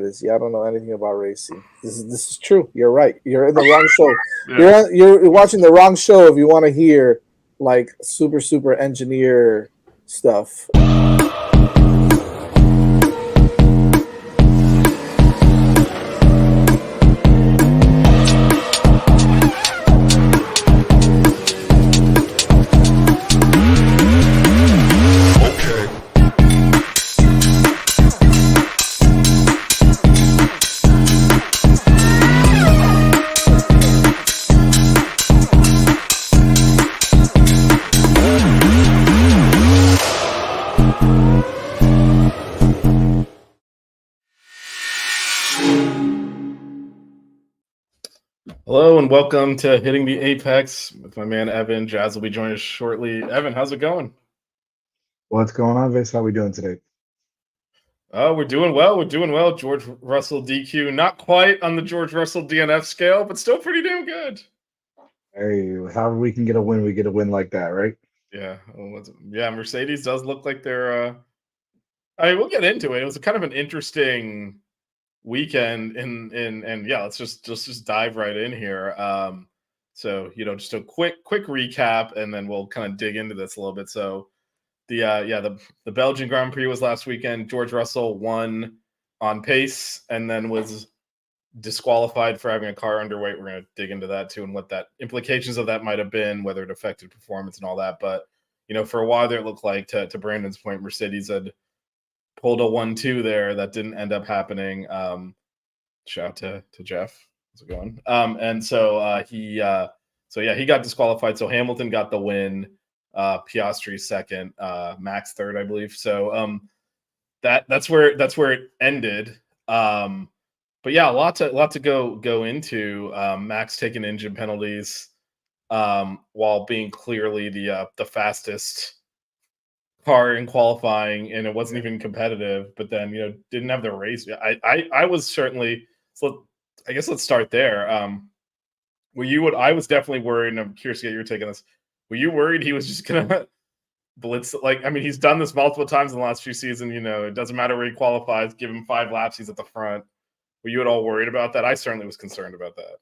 is I don't know anything about racing. This is true. You're right. You're in the wrong show. Yeah. You're watching the wrong show if you want to hear like super engineer stuff. Hello and welcome to Hitting the Apex with my man Evan. Jazz will be joining us shortly. Evan, how's it going? What's going on, Vince? How are we doing today? Oh, we're doing well. We're doing well. George Russell DQ, not quite on the George Russell DNF scale, but still pretty damn good. Hey, however we can get a win, we get a win like that, right? Yeah. Yeah, Mercedes does look like they're I mean, we'll get into it. It was kind of an interesting weekend and yeah, let's just dive right in here. So just a quick recap and then we'll kind of dig into this a little bit. So the Belgian Grand Prix was last weekend. George Russell won on pace and then was disqualified for having a car underweight. We're going to dig into that too and what that implications of that might have been, whether it affected performance and all that. But for a while there, it looked like, to Brandon's point, Mercedes had pulled a 1-2 there that didn't end up happening. Shout out to Jeff. How's it going? And so he got disqualified. So Hamilton got the win, Piastri second, Max third, I believe. So that's where it ended. But yeah, a lot to go into. Max taking engine penalties while being clearly the fastest car in qualifying, and it wasn't even competitive, but then didn't have the race. I was certainly, so I guess let's start there. I was definitely worried, and I'm curious to get your take on this. Were you worried he was just gonna blitz? Like, I mean, he's done this multiple times in the last few seasons. It doesn't matter where he qualifies, give him 5 laps, he's at the front. Were you at all worried about that? I certainly was concerned about that.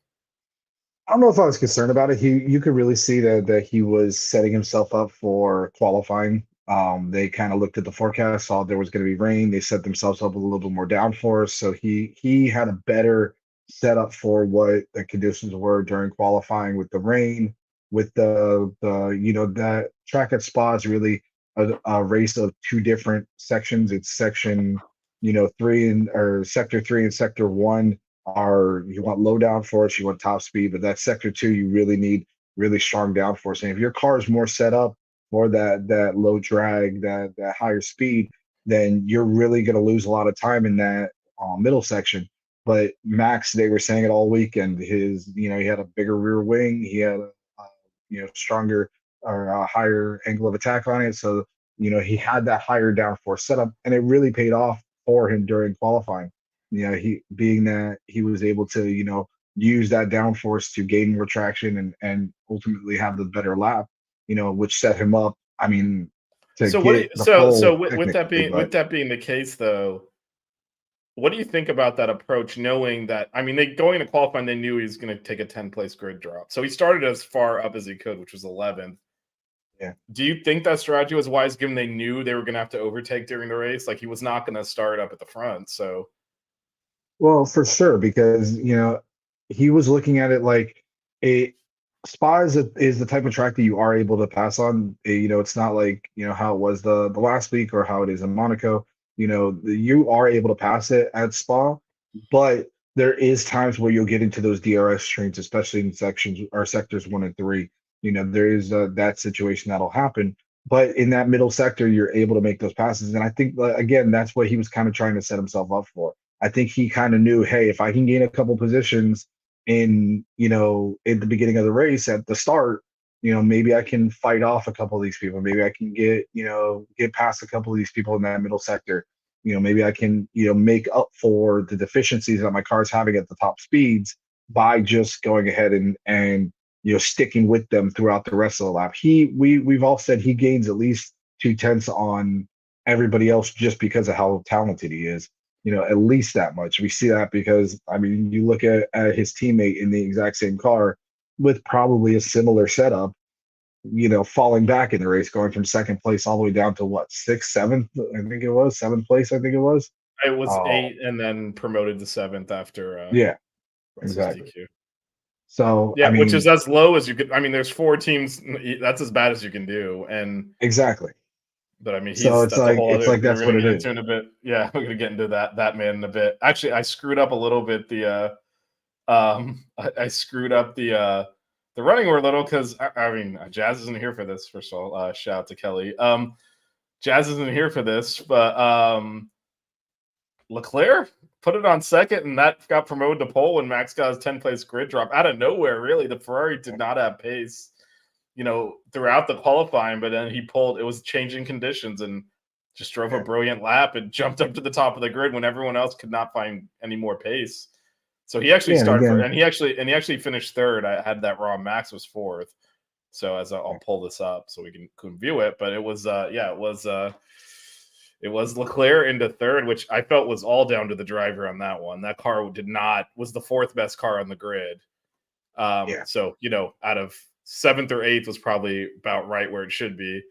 I don't know if I was concerned about it. You could really see that he was setting himself up for qualifying. They kind of looked at the forecast, saw there was going to be rain. They set themselves up with a little bit more downforce. So he had a better setup for what the conditions were during qualifying with the rain, with the that track at Spa is really a race of 2 different sections. It's section 3 or sector 3 and sector 1 are, you want low downforce, you want top speed, but that sector 2 you really need really strong downforce. And if your car is more set up for that low drag, that higher speed, then you're really going to lose a lot of time in that middle section. But Max, they were saying it all weekend, he had a bigger rear wing, he had a stronger or a higher angle of attack on it, so he had that higher downforce setup, and it really paid off for him during qualifying. He was able to use that downforce to gain more traction and ultimately have the better lap, which set him up. I mean, with that being the case, though, what do you think about that approach? Knowing that, I mean, going into qualifying, they knew he was going to take a 10-place grid drop, so he started as far up as he could, which was 11th. Yeah. Do you think that strategy was wise, given they knew they were going to have to overtake during the race? Like, he was not going to start up at the front, so. Well, for sure, because he was looking at it like Spa is the type of track that you are able to pass on. It's not like how it was the last week or how it is in Monaco. You are able to pass it at Spa, but there is times where you'll get into those DRS trains, especially in sections or sectors 1 and 3. There is that situation that'll happen. But in that middle sector, you're able to make those passes, and I think again that's what he was kind of trying to set himself up for. I think he kind of knew, hey, if I can gain a couple positions in the beginning of the race at the start, maybe I can fight off a couple of these people. Maybe I can get past a couple of these people in that middle sector. Maybe I can, make up for the deficiencies that my car's having at the top speeds by just going ahead and sticking with them throughout the rest of the lap. We've all said he gains at least 2/10 on everybody else just because of how talented he is. at least that much. We see that because, I mean, you look at his teammate in the exact same car with probably a similar setup, falling back in the race, going from second place all the way down to what, sixth, seventh, I think it was, seventh place, I think it was. It was Oh, 8 and then promoted to 7th after yeah, Russell's exactly. DQ. So, I Yeah, which is mean, as low as you could. I mean, there's 4 teams. That's as bad as you can do. exactly. But I mean, So that's a whole it's other. like We're that's gonna what it get is. into in a bit. Yeah, we're gonna get into that man in a bit. Actually, I screwed up a little bit. I screwed up the running order a little because I mean, Jazz isn't here for this. First of all, shout out to Kelly. Jazz isn't here for this, but Leclerc put it on second, and that got promoted to pole when Max got his 10th place grid drop out of nowhere. Really, the Ferrari did not have pace, throughout the qualifying, but then he pulled. It was changing conditions and just drove a brilliant lap and jumped up to the top of the grid when everyone else could not find any more pace. So he actually Yeah, and started for, again, and he actually finished third. I had that wrong. Max was fourth. So I'll pull this up so we can view it, but it was it was Leclerc into third, which I felt was all down to the driver on that one. That car was the fourth best car on the grid. yeah, So out of seventh or eighth was probably about right where it should be.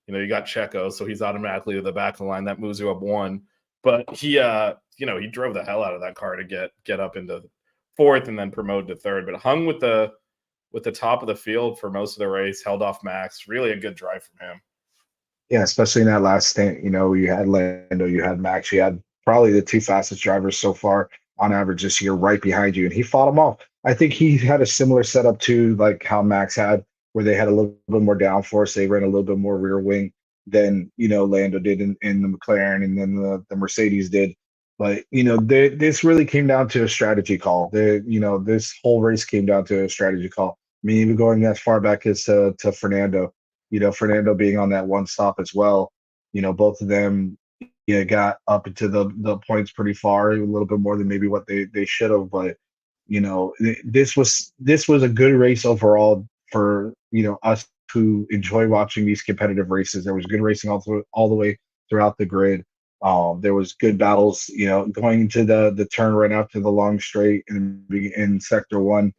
You got Checo, so he's automatically to the back of the line. That moves you up one. But he drove the hell out of that car to get up into fourth and then promoted to third. But hung with the top of the field for most of the race, held off Max. Really a good drive from him. yeah, especially in that last stint. You had Lando, you had Max, you had probably the two fastest drivers so far on average this year right behind you, and he fought them off. I think he had a similar setup to like how Max had, where they had a little bit more downforce. They ran a little bit more rear wing than Lando did in the McLaren, and then the Mercedes did. But this really came down to a strategy call. This whole race came down to a strategy call. I mean, even going as far back as to Fernando. Fernando being on that one stop as well. Both of them got up into the points pretty far, a little bit more than maybe what they should have. But this was a good race overall for us who enjoy watching these competitive races. There was good racing all the way throughout the grid. There was good battles, going into the turn right after the long straight in sector one.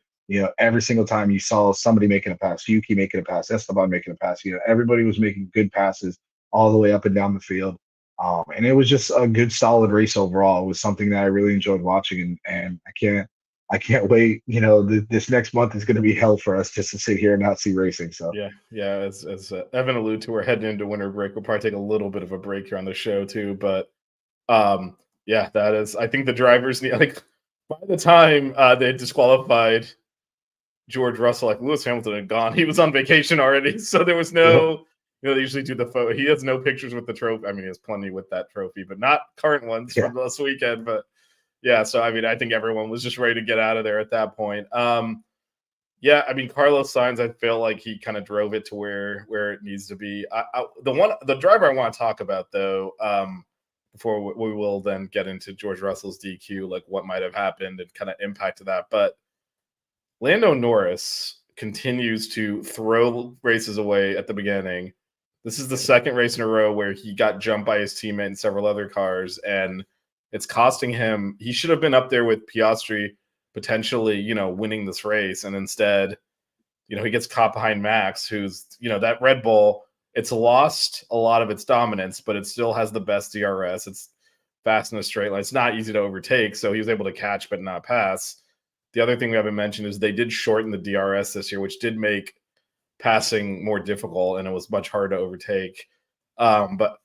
Every single time you saw somebody making a pass, Yuki making a pass, Esteban making a pass, everybody was making good passes all the way up and down the field. And it was just a good, solid race overall. It was something that I really enjoyed watching, and I can't wait. This next month is going to be hell for us just to sit here and not see racing. So Yeah. As Evan alluded to, we're heading into winter break. We'll probably take a little bit of a break here on the show too, but yeah, that is. I think the drivers need by the time they disqualified George Russell, like Lewis Hamilton had gone. He was on vacation already, so there was no. They usually do the photo. He has no pictures with the trophy. I mean, he has plenty with that trophy, but not current ones from last weekend. But yeah, so I mean, I think everyone was just ready to get out of there at that point. Yeah, I mean, Carlos Sainz, I feel like he kind of drove it to where it needs to be. The driver I want to talk about though, before we will then get into George Russell's DQ, like what might have happened and kind of impacted that, but. Lando Norris continues to throw races away at the beginning. This is the second race in a row where he got jumped by his teammate and several other cars, and it's costing him. He should have been up there with Piastri, potentially, winning this race, and instead, he gets caught behind Max, who's, that Red Bull. It's lost a lot of its dominance, but it still has the best DRS. It's fast in a straight line. It's not easy to overtake, so he was able to catch but not pass. The other thing we haven't mentioned is they did shorten the DRS this year, which did make passing more difficult, and it was much harder to overtake. But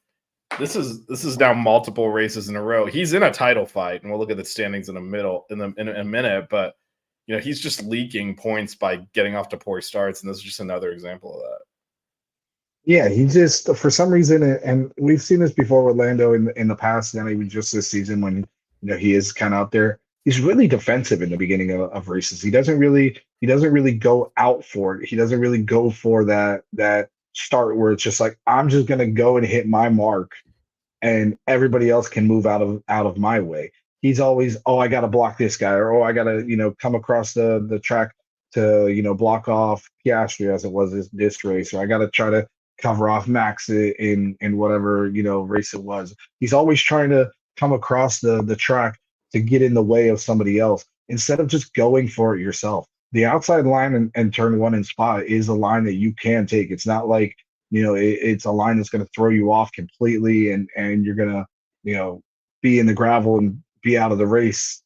this is now multiple races in a row. He's in a title fight, and we'll look at the standings in a minute. But he's just leaking points by getting off to poor starts, and this is just another example of that. Yeah, he just for some reason, and we've seen this before with Lando in the past, and even just this season when he is kind of out there. He's really defensive in the beginning of races. He doesn't really go out for it. He doesn't really go for that start where it's just like I'm just gonna go and hit my mark, and everybody else can move out of my way. He's always, oh, I got to block this guy, or oh, I got to come across the track to block off Piastri as it was this race, or I got to try to cover off Max in whatever race it was. He's always trying to come across the track to get in the way of somebody else instead of just going for it yourself. The outside line and turn one in spot is a line that you can take. It's not like, it's a line that's going to throw you off completely and you're going to, be in the gravel and be out of the race.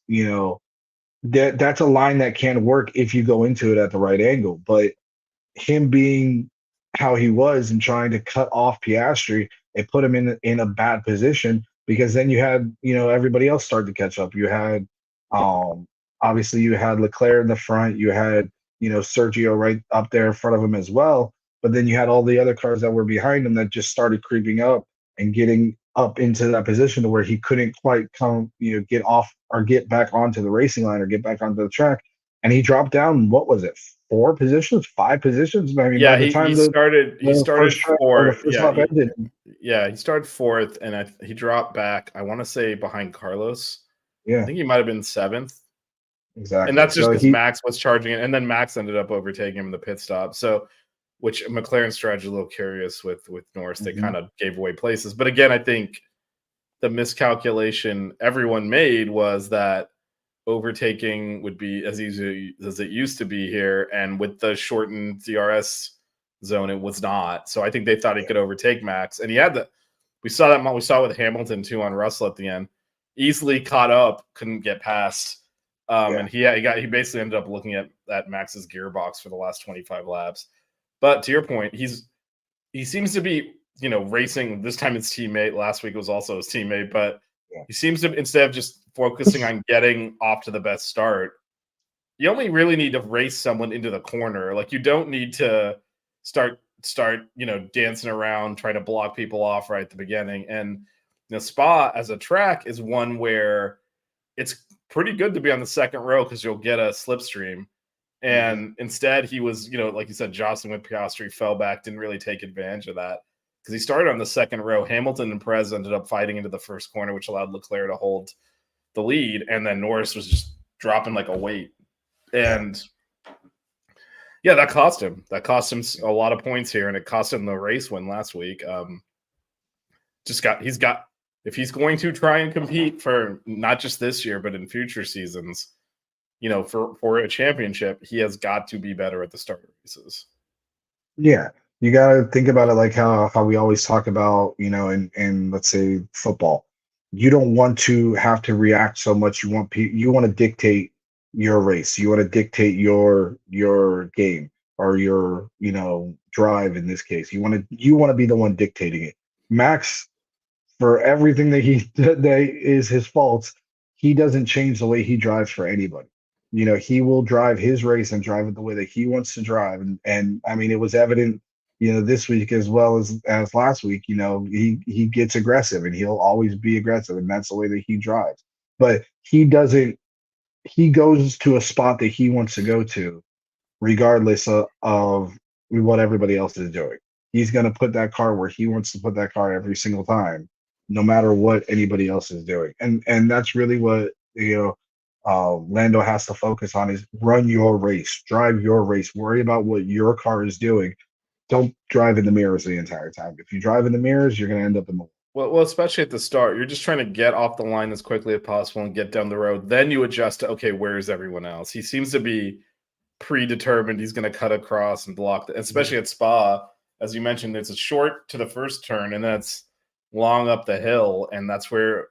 That's a line that can work if you go into it at the right angle. But him being how he was and trying to cut off Piastri, it put him in a bad position because then you had, everybody else start to catch up. You had obviously you had Leclerc in the front, you had, Sergio right up there in front of him as well. But then you had all the other cars that were behind him that just started creeping up and getting up into that position to where he couldn't quite come, get off or get back onto the racing line or get back onto the track. And he dropped down, what was it, 4 positions, 5 positions? I mean, Yeah, by the time he started first track or the fourth. first lap ended. Yeah, he started fourth, and he dropped back. I want to say behind Carlos. I Yeah, think he might have been 7th, exactly. and that's just So because Max was charging it, and then Max ended up overtaking him in the pit stop. So, which McLaren's strategy a little curious with Norris. They kind of gave away places, but again, I think the miscalculation everyone made was that overtaking would be as easy as it used to be here, and with the shortened DRS zone, it was not. So I think they thought he could overtake Max, and he had the. We saw it with Hamilton too on Russell at the end. Easily caught up, couldn't get past, and he basically ended up looking at Max's gearbox for the last 25 laps. But to your point, he seems to be racing this time his teammate. Last week was also his teammate, but he seems to, instead of just focusing on getting off to the best start, you only really need to race someone into the corner. Like, you don't need to start dancing around trying to block people off right at the beginning. And Spa as a track is one where it's pretty good to be on the second row because you'll get a slipstream. And instead he was, like you said, jostling with Piastri, fell back, didn't really take advantage of that because he started on the second row. Hamilton and Perez ended up fighting into the first corner, which allowed Leclerc to hold the lead. And then Norris was just dropping like a weight. And yeah, that cost him. That cost him a lot of points here, and it cost him the race win last week. If he's going to try and compete for not just this year, but in future seasons, for a championship, he has got to be better at the start of races. Yeah, you got to think about it like how we always talk about, in let's say football. You don't want to have to react so much. You want to dictate your race. You want to dictate your game or your drive in this case. You want to be the one dictating it. Max, for everything that is his fault, he doesn't change the way he drives for anybody. He will drive his race and drive it the way that he wants to drive. And I mean, it was evident, this week as well as last week. He gets aggressive and he'll always be aggressive, and that's the way that he drives. But he goes to a spot that he wants to go to, regardless of what everybody else is doing. He's going to put that car where he wants to put that car every single time, no matter what anybody else is doing. And that's really what Lando has to focus on, is run your race, drive your race, worry about what your car is doing. Don't drive in the mirrors the entire time. If you drive in the mirrors, you're going to end up in the well, especially at the start, you're just trying to get off the line as quickly as possible and get down the road. Then you adjust to, okay, where's everyone else? He seems to be predetermined. He's going to cut across and block, especially at Spa. As you mentioned, it's a short to the first turn, and then it's long up the hill, and that's where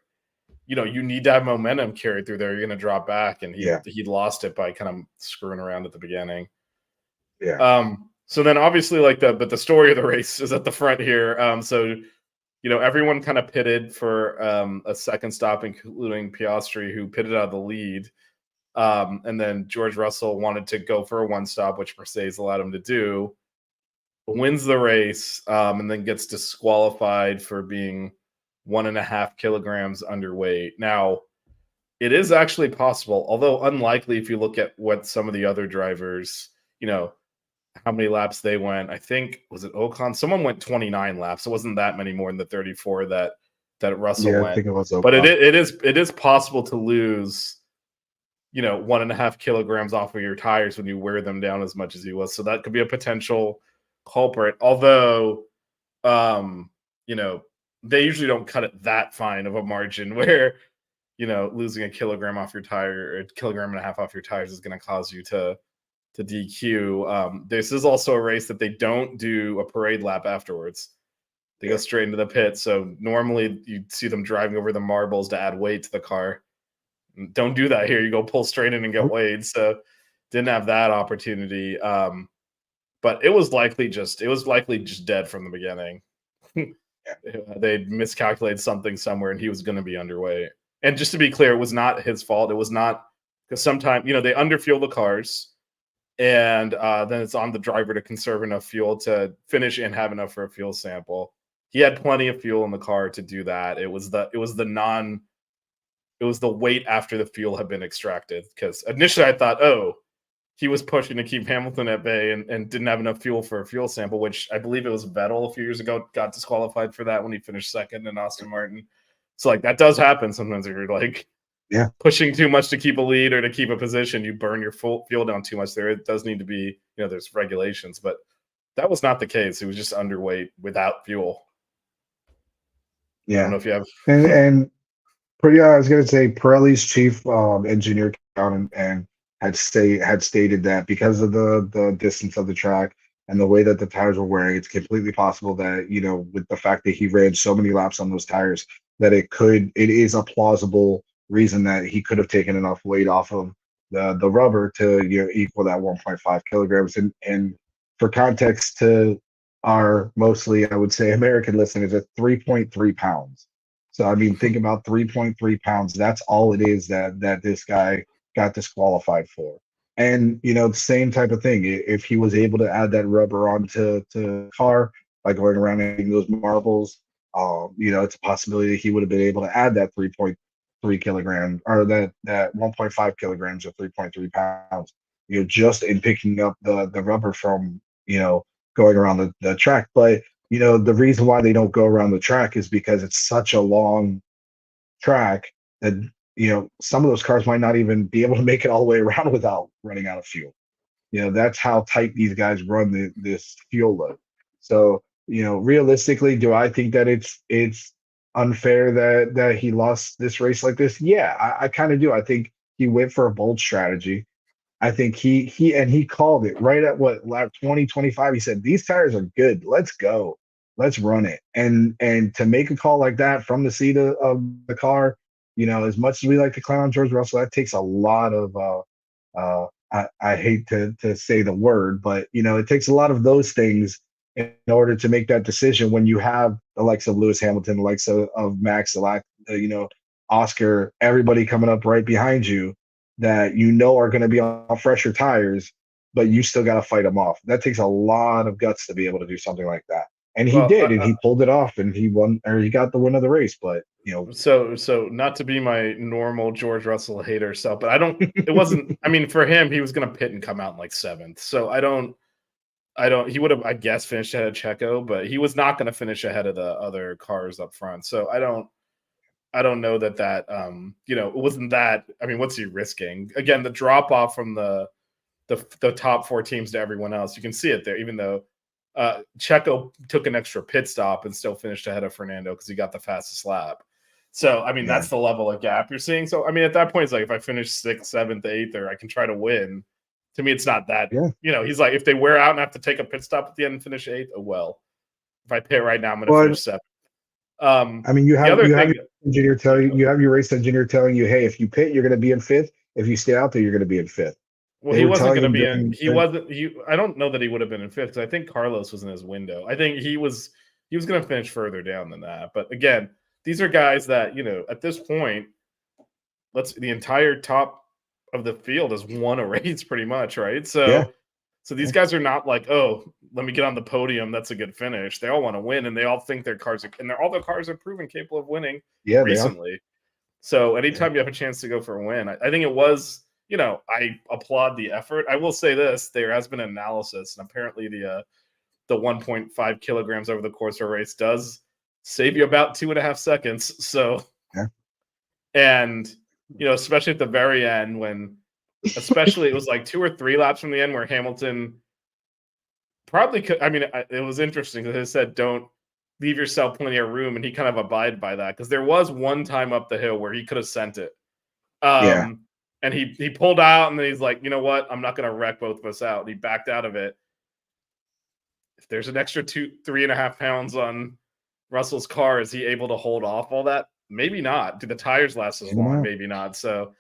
you need to have momentum carried through there. You're going to drop back, and he lost it by kind of screwing around at the beginning. Yeah. So then obviously, but the story of the race is at the front here. So everyone kind of pitted for a second stop, including Piastri, who pitted out of the lead. And then George Russell wanted to go for a one stop, which Mercedes allowed him to do. Wins the race, and then gets disqualified for being 1.5 kilograms underweight. Now, it is actually possible, although unlikely if you look at what some of the other drivers, how many laps they went. I think, was it Ocon? Someone went 29 laps. It wasn't that many more than the 34 that Russell went. I think it was Ocon. But it is possible to lose 1.5 kilograms off of your tires when you wear them down as much as he was. So that could be a potential culprit. Although, they usually don't cut it that fine of a margin where, losing a kilogram off your tire or a kilogram and a half off your tires is going to cause you to DQ. This is also a race that they don't do a parade lap afterwards. They go straight into the pit. So normally you'd see them driving over the marbles to add weight to the car. Don't do that here. You go pull straight in and get weighed. So didn't have that opportunity. But it was likely just dead from the beginning. They'd miscalculated something somewhere and he was going to be underweight. And just to be clear, it was not his fault. It was not, because sometimes, they underfuel the cars, and then it's on the driver to conserve enough fuel to finish and have enough for a fuel sample. He had plenty of fuel in the car to do that. It was the weight after the fuel had been extracted, because initially I thought, he was pushing to keep Hamilton at bay and didn't have enough fuel for a fuel sample, which I believe it was Vettel a few years ago got disqualified for that when he finished second in Aston Martin. So that does happen sometimes if you're pushing too much to keep a lead or to keep a position, you burn your fuel down too much there. It does need to be, there's regulations, but that was not the case. He was just underweight without fuel. Yeah. I don't know if you have and pretty. I was going to say Pirelli's chief engineer and had stated that because of the distance of the track and the way that the tires were wearing, it's completely possible that, with the fact that he ran so many laps on those tires, that it is a plausible reason that he could have taken enough weight off of the rubber to equal that 1.5 kilograms. And for context to our mostly, I would say, American listeners, at 3.3 pounds. So I mean, think about 3.3 pounds. That's all it is that this guy got disqualified for. And the same type of thing. If he was able to add that rubber onto the car by going around and hitting those marbles, it's a possibility that he would have been able to add that 3.3 kilograms or that 1.5 kilograms or 3.3 pounds. Just in picking up the rubber from going around the track. But the reason why they don't go around the track is because it's such a long track that some of those cars might not even be able to make it all the way around without running out of fuel. That's how tight these guys run this fuel load. So realistically, do I think that it's unfair that he lost this race like this? Yeah, I kind of do. I think he went for a bold strategy. I think he called it right at lap 20, 25. He said, these tires are good. Let's go. Let's run it. And to make a call like that from the seat of the car, as much as we like to clown on George Russell, that takes a lot of I hate to say the word, but it takes a lot of those things in order to make that decision when you have the likes of Lewis Hamilton, the likes of Max, Oscar, everybody coming up right behind you that are going to be on fresher tires, but you still got to fight them off. That takes a lot of guts to be able to do something like that. And he did, and he pulled it off, and he won, or he got the win of the race. But so not to be my normal George Russell hater self, but it wasn't. I mean, for him, he was going to pit and come out in like 7th. So I don't. He would have, I guess, finished ahead of Checo, but he was not going to finish ahead of the other cars up front. So I don't know that it wasn't that. I mean, what's he risking? Again, the drop off from the top 4 teams to everyone else, you can see it there, even though Checo took an extra pit stop and still finished ahead of Fernando because he got the fastest lap. So, I mean, that's the level of gap you're seeing. So, I mean, at that point, it's like if I finish 6th, 7th, 8th, or I can try to win, to me, it's not that. Yeah. He's like, if they wear out and have to take a pit stop at the end and finish 8th, oh, well. If I pit right now, I'm going to finish 7th. I mean, you have your engineer your race engineer telling you, hey, if you pit, you're going to be in 5th. If you stay out there, you're going to be in 5th. Well, he wasn't going to be in. He wasn't. I don't know that he would have been in 5th because I think Carlos was in his window. I think he was going to finish further down than that. But again, these are guys that at this point, the entire top of the field has won a race pretty much, right? So these guys are not like, oh, let me get on the podium. That's a good finish. They all want to win, and they all think their cars all their cars are proven capable of winning recently. So anytime you have a chance to go for a win, I think it was. I applaud the effort. I will say this: there has been analysis, and apparently the 1.5 kilograms over the course of a race does save you about 2.5 seconds. So, and especially at the very end when, especially it was like 2 or 3 laps from the end where Hamilton probably could. I mean, it was interesting because they said don't leave yourself plenty of room, and he kind of abided by that because there was one time up the hill where he could have sent it. Yeah. And he pulled out, and then he's like, you know what? I'm not going to wreck both of us out. And he backed out of it. If there's an extra 3.5 pounds on Russell's car, is he able to hold off all that? Maybe not. Do the tires last as long? Maybe not. So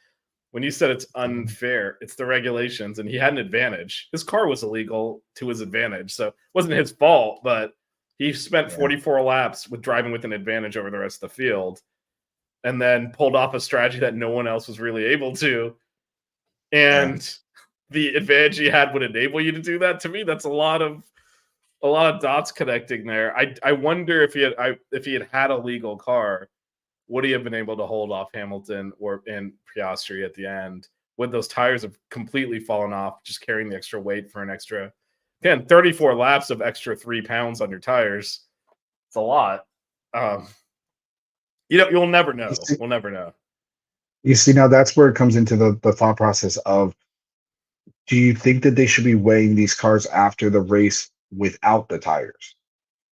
when you said it's unfair, it's the regulations, and he had an advantage. His car was illegal to his advantage, so it wasn't his fault, but he spent 44 laps with driving with an advantage over the rest of the field, and then pulled off a strategy that no one else was really able to. And the advantage he had would enable you to do that. To me, that's a lot of dots connecting there. I wonder if he had a legal car, would he have been able to hold off Hamilton or in Piastri at the end? Would those tires have completely fallen off, just carrying the extra weight for an extra, again, 34 laps of extra 3 pounds on your tires? It's a lot. You'll never know. We'll never know. You see, now that's where it comes into the thought process of, do you think that they should be weighing these cars after the race without the tires?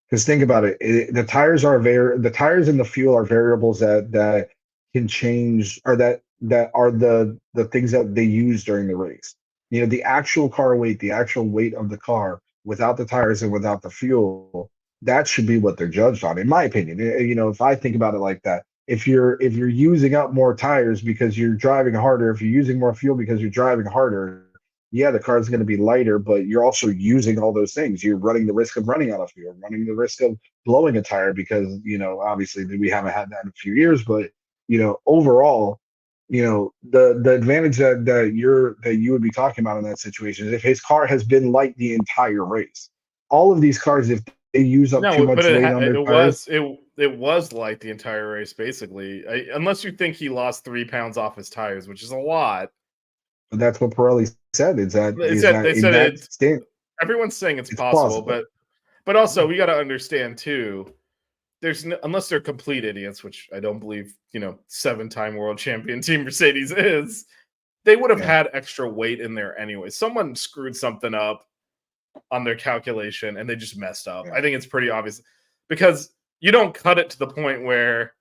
Because think about it, the tires and the fuel are variables that can change, or that are the things that they use during the race. The actual car weight, the actual weight of the car without the tires and without the fuel, that should be what they're judged on, in my opinion. If I think about it like that, if you're using up more tires because you're driving harder, if you're using more fuel because you're driving harder, yeah, the car is going to be lighter, but you're also using all those things. You're running the risk of running out of fuel, running the risk of blowing a tire because, obviously we haven't had that in a few years, but, overall, the advantage that you would be talking about in that situation is if his car has been light the entire race. All of these cars, if they use up too much weight on their tires, it was light the entire race, basically, unless you think he lost 3 pounds off his tires, which is a lot. But that's what Pirelli said. Everyone's saying it's possible, but also we got to understand too. Unless they're complete idiots, which I don't believe. 7-time world champion Team Mercedes is. They would have had extra weight in there anyway. Someone screwed something up on their calculation, and they just messed up. I think it's pretty obvious because you don't cut it to the point where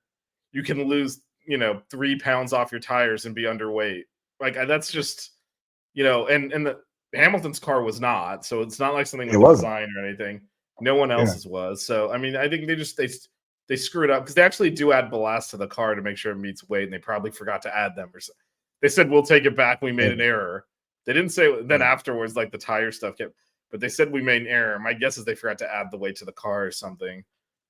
you can lose 3 pounds off your tires and be underweight. Like that's just, and the Hamilton's car was not, so it's not like something with the design or anything. No one else's was. So I mean, I think they screwed up because they actually do add ballast to the car to make sure it meets weight, and they probably forgot to add them or something. They said we'll take it back. We made an error. They didn't say then afterwards like the tire stuff kept, but they said we made an error. My guess is they forgot to add the weight to the car or something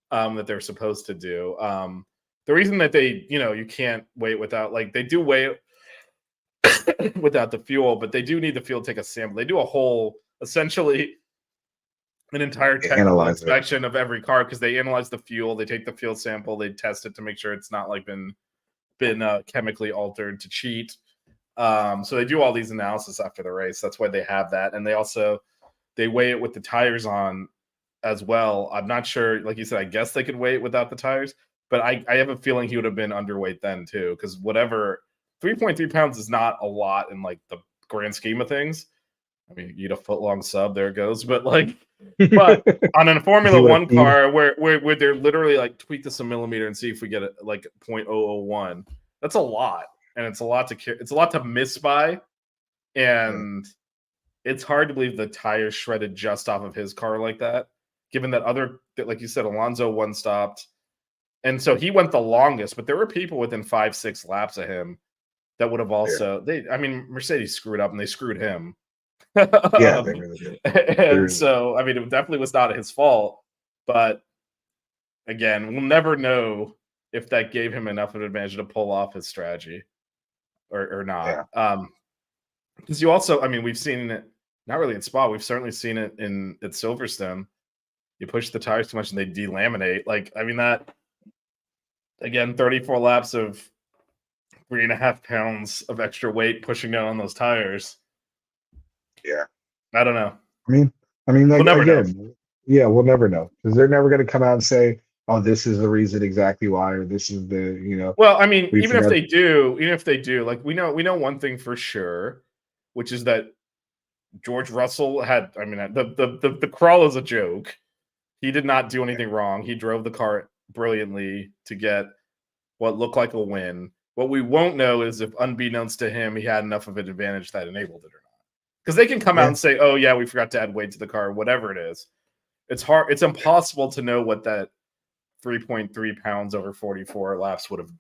that they're supposed to do. The reason that they you can't wait without, like, they do weigh without the fuel, but they do need the fuel to take a sample. They do a whole, essentially, an entire technical inspection of every car because they analyze the fuel. They take the fuel sample, they test it to make sure it's not like been chemically altered to cheat. So they do all these analysis after the race. That's why they have that, and they weigh it with the tires on as well. I'm not sure, like you said, I guess they could weigh it without the tires, but I have a feeling he would have been underweight then too, because 3.3 pounds is not a lot in like the grand scheme of things. I mean, you eat a foot-long sub, there it goes. But but on a Formula One car where they're literally like tweak this a millimeter and see if we get it like 0.001, that's a lot, and it's a lot to miss by, and it's hard to believe the tires shredded just off of his car like that. Given that like you said, Alonso one stopped, and so he went the longest, but there were people within 5-6 laps of him that would have also Mercedes screwed up and they screwed him. Yeah, they really did. And so I mean, it definitely was not his fault, but again, we'll never know if that gave him enough of an advantage to pull off his strategy or not. Because you also, I mean, we've seen it not really in Spa, we've certainly seen it at Silverstone. You push the tires too much and they delaminate. Like, I mean, that again, 34 laps of 3.5 pounds of extra weight pushing down on those tires. Yeah, I don't know. I mean, like, we'll never know. We'll never know because they're never going to come out and say, "Oh, this is the reason exactly why," or "This is the." Well, I mean, even if they do, like we know one thing for sure, which is that George Russell had. I mean, the crawl is a joke. He did not do anything wrong. He drove the car brilliantly to get what looked like a win. What we won't know is if, unbeknownst to him, he had enough of an advantage that enabled it or not. Because they can come out and say, "Oh yeah, we forgot to add weight to the car," whatever it is. It's hard. It's impossible to know what that 3.3 pounds over 44 laps would have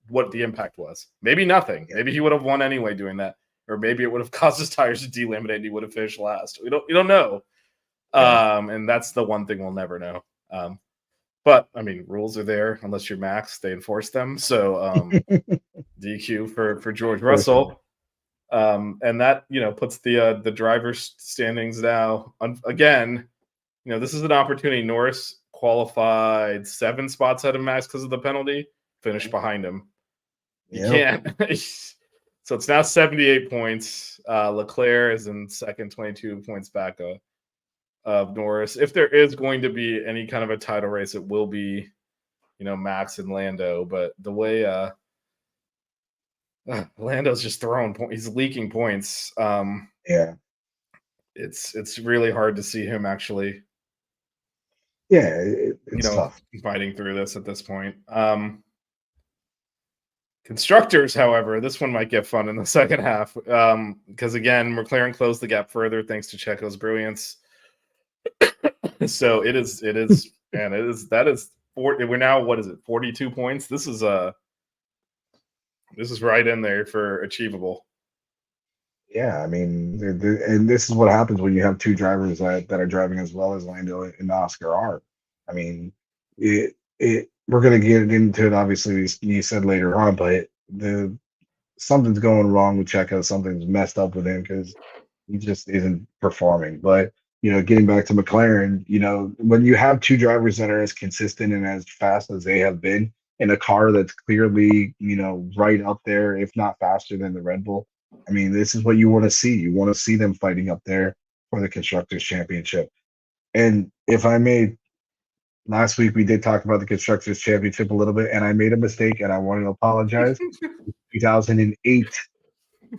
what the impact was. Maybe nothing. Maybe he would have won anyway doing that, or maybe it would have caused his tires to delaminate and he would have finished last. We don't know. And that's the one thing we'll never know. But I mean, rules are there unless you're Max, they enforce them. So DQ for George Russell. And that puts the drivers' standings now again. This is an opportunity. Norris qualified 7 spots ahead of Max because of the penalty. Finished behind him. You can't. So it's now 78 points. Leclerc is in second, 22 points back of Norris. If there is going to be any kind of a title race, it will be, Max and Lando. But the way Lando's just throwing points, he's leaking points. It's really hard to see him actually. Yeah, it's tough fighting through this at this point. Constructors, however, this one might get fun in the second half because again, McLaren closed the gap further thanks to Checo's brilliance. So it is, man, that is 40. We're now, what is it, 42 points? This is right in there for achievable. Yeah, I mean, and this is what happens when you have 2 drivers that are driving as well as Lando and Oscar are. I mean, we're going to get into it, obviously, you said later on, but something's going wrong with Checo. Something's messed up with him because he just isn't performing. But, getting back to McLaren, when you have 2 drivers that are as consistent and as fast as they have been in a car that's clearly, right up there, if not faster than the Red Bull, I mean, this is what you want to see. You want to see them fighting up there for the Constructors' Championship. And if I may, last week we did talk about the Constructors' Championship a little bit, and I made a mistake, and I want to apologize. 2008,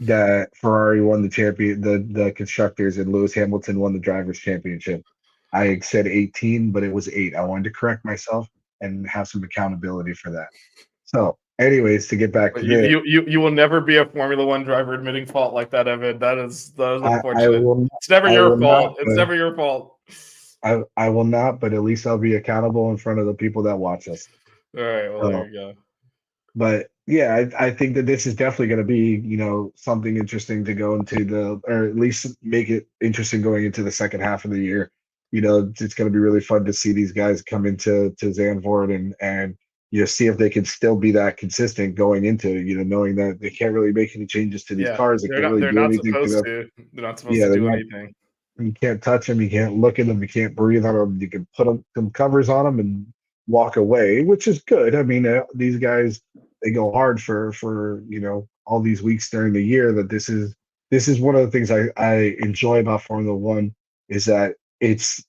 that Ferrari won the Constructors, and Lewis Hamilton won the Drivers' Championship. I said 18, but it was 8. I wanted to correct myself and have some accountability for that. So, anyways, to get back to this, you will never be a Formula One driver admitting fault like that, Evan. That is unfortunate. It's never your fault. It's never your fault. I will not, but at least I'll be accountable in front of the people that watch us. All right, well, there you go. But yeah, I think that this is definitely going to be, something interesting to go into or at least make it interesting going into the second half of the year. It's going to be really fun to see these guys come into Zandvoort and see if they can still be that consistent going into, knowing that they can't really make any changes to these cars. They can't really do anything to them. They're not supposed to do anything. You can't touch them. You can't look at them. You can't breathe on them. You can put some covers on them and walk away, which is good. I mean, these guys, they go hard for all these weeks during the year. That this is one of the things I enjoy about Formula One is that it's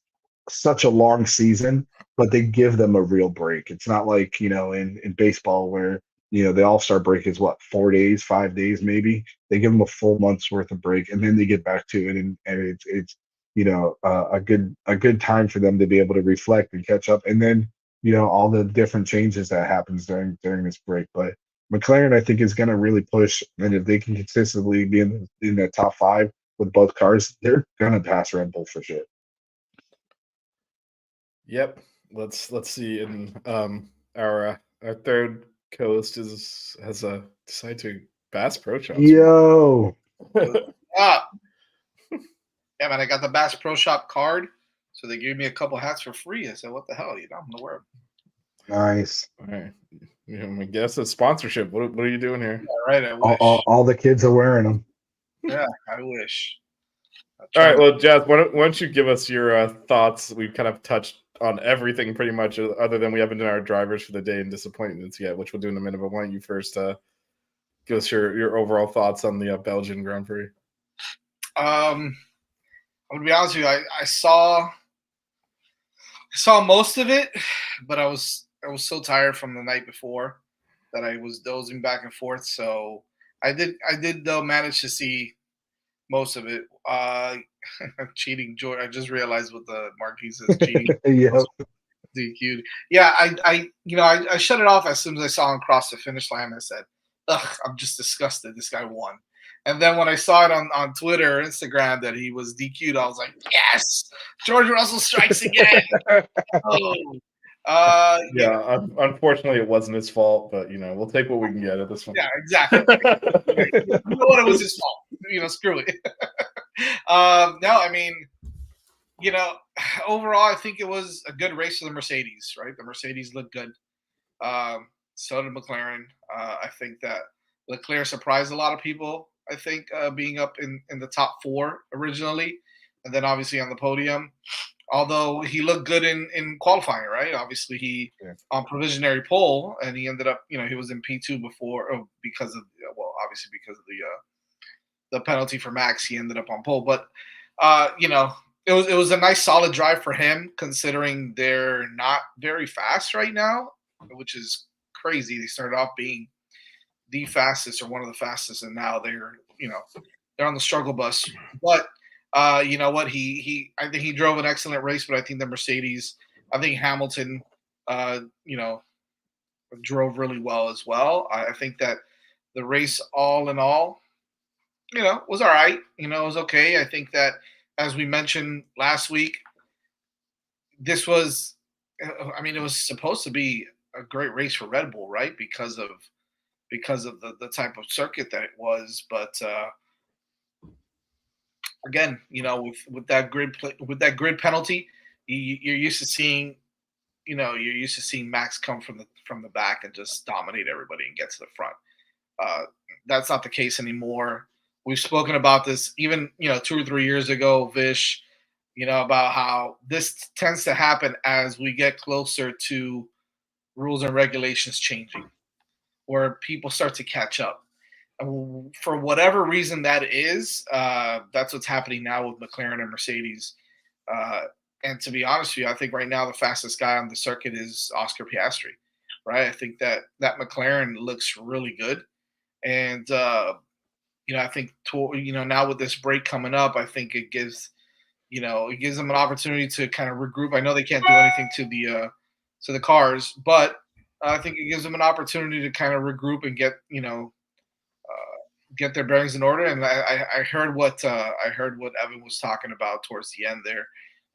such a long season, but they give them a real break. It's not like in baseball where the All-Star break is what, 4 days, 5 days maybe. They give them a full month's worth of break, and then they get back to it, and it's a good time for them to be able to reflect and catch up, and then all the different changes that happens during this break. But McLaren, I think, is going to really push, and if they can consistently be in the top 5 with both cars, they're going to pass Red Bull for sure. Yep. Let's see. And our third co-host has decided to Bass Pro Shop. Yo. Yeah, man, I got the Bass Pro Shop card, so they gave me a couple hats for free. I said, "What the hell? I'm gonna wear them." Nice. All right. I guess it's sponsorship. What are you doing here? Yeah, right. I wish. All the kids are wearing them. Yeah, I wish. All right. Well, Jazz, why don't you give us your thoughts? We've kind of touched on everything pretty much, other than we haven't done our drivers for the day and disappointments yet, which we'll do in a minute. But why don't you first give us your overall thoughts on the Belgian Grand Prix? I'm gonna be honest with you. I saw most of it, but I was so tired from the night before that I was dozing back and forth. So I did though manage to see most of it. Cheating, George. I just realized what the marquee says. Cheating. Yeah. DQ'd. Yeah, I shut it off as soon as I saw him cross the finish line. I said, "Ugh, I'm just disgusted. This guy won." And then when I saw it on Twitter or Instagram that he was DQ'd, I was like, "Yes, George Russell strikes again." Oh, Yeah, unfortunately, it wasn't his fault, but we'll take what we can get at this one. yeah, exactly. You know what? It was his fault. Screw it. No, I mean, overall, I think it was a good race for the Mercedes. Right, the Mercedes looked good. So did McLaren. I think that Leclerc surprised a lot of people. I think being up in the top 4 originally, and then obviously on the podium. Although he looked good in qualifying, right? Obviously, he on provisionary pole, and he ended up, he was in P2 before, because of, obviously because of the penalty for Max, he ended up on pole. But it was a nice solid drive for him, considering they're not very fast right now, which is crazy. They started off being the fastest or one of the fastest, and now they're on the struggle bus. But you know what? I think he drove an excellent race, but I think the Mercedes, I think Hamilton, drove really well as well. I think that the race, all in all, was all right. It was okay. I think that, as we mentioned last week, this was, it was supposed to be a great race for Red Bull, right? Because of the type of circuit that it was, but again, with that grid penalty, you're used to seeing, Max come from the back and just dominate everybody and get to the front. That's not the case anymore. We've spoken about this even 2 or 3 years ago, Vish, about how this tends to happen as we get closer to rules and regulations changing, where people start to catch up. And for whatever reason that is, that's what's happening now with McLaren and Mercedes. And to be honest with you, I think right now the fastest guy on the circuit is Oscar Piastri, right? I think that McLaren looks really good. And, I think, now with this break coming up, I think it gives them an opportunity to kind of regroup. I know they can't do anything to the cars, but I think it gives them an opportunity to kind of regroup and get their bearings in order. And I heard what Evan was talking about towards the end there,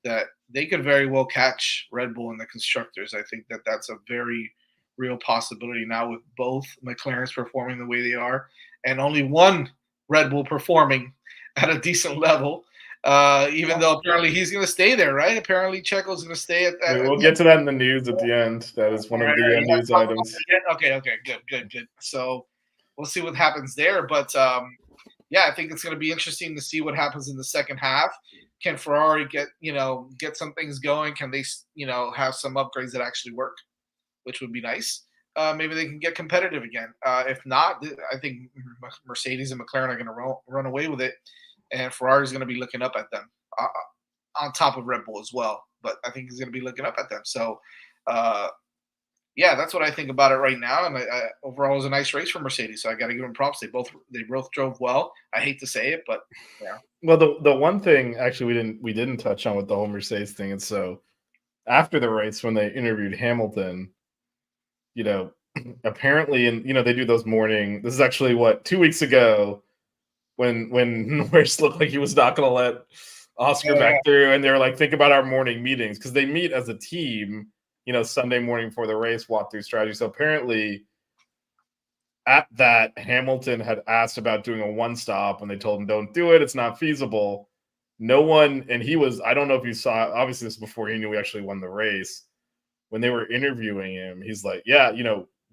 that they could very well catch Red Bull in the constructors. I think that that's a very real possibility now, with both McLarens performing the way they are and only one Red Bull performing at a decent level. Even though apparently he's going to stay there, right? Apparently Checo's going to stay at that. We'll get to that in the news at the end. That is one of the news items. Okay, good. So we'll see what happens there. But I think it's going to be interesting to see what happens in the second half. Can Ferrari get some things going? Can they, have some upgrades that actually work, which would be nice. Maybe they can get competitive again. If not, I think Mercedes and McLaren are going to run away with it, and Ferrari is going to be looking up at them on top of Red Bull as well. But I think he's going to be looking up at them. So, that's what I think about it right now. And overall, it was a nice race for Mercedes. So I got to give them props. They both drove well. I hate to say it, but yeah. Well, the one thing actually we didn't touch on with the whole Mercedes thing, and so after the race when they interviewed Hamilton, apparently, and they do those morning. This is actually 2 weeks ago when Norris looked like he was not going to let Oscar back through, and they were like, think about our morning meetings, because they meet as a team, Sunday morning before the race, walk through strategy. So apparently at that, Hamilton had asked about doing a one stop, and they told him, don't do it. It's not feasible. No one, and he was, I don't know if you saw, obviously this is before he knew we actually won the race. When they were interviewing him, he's like, yeah,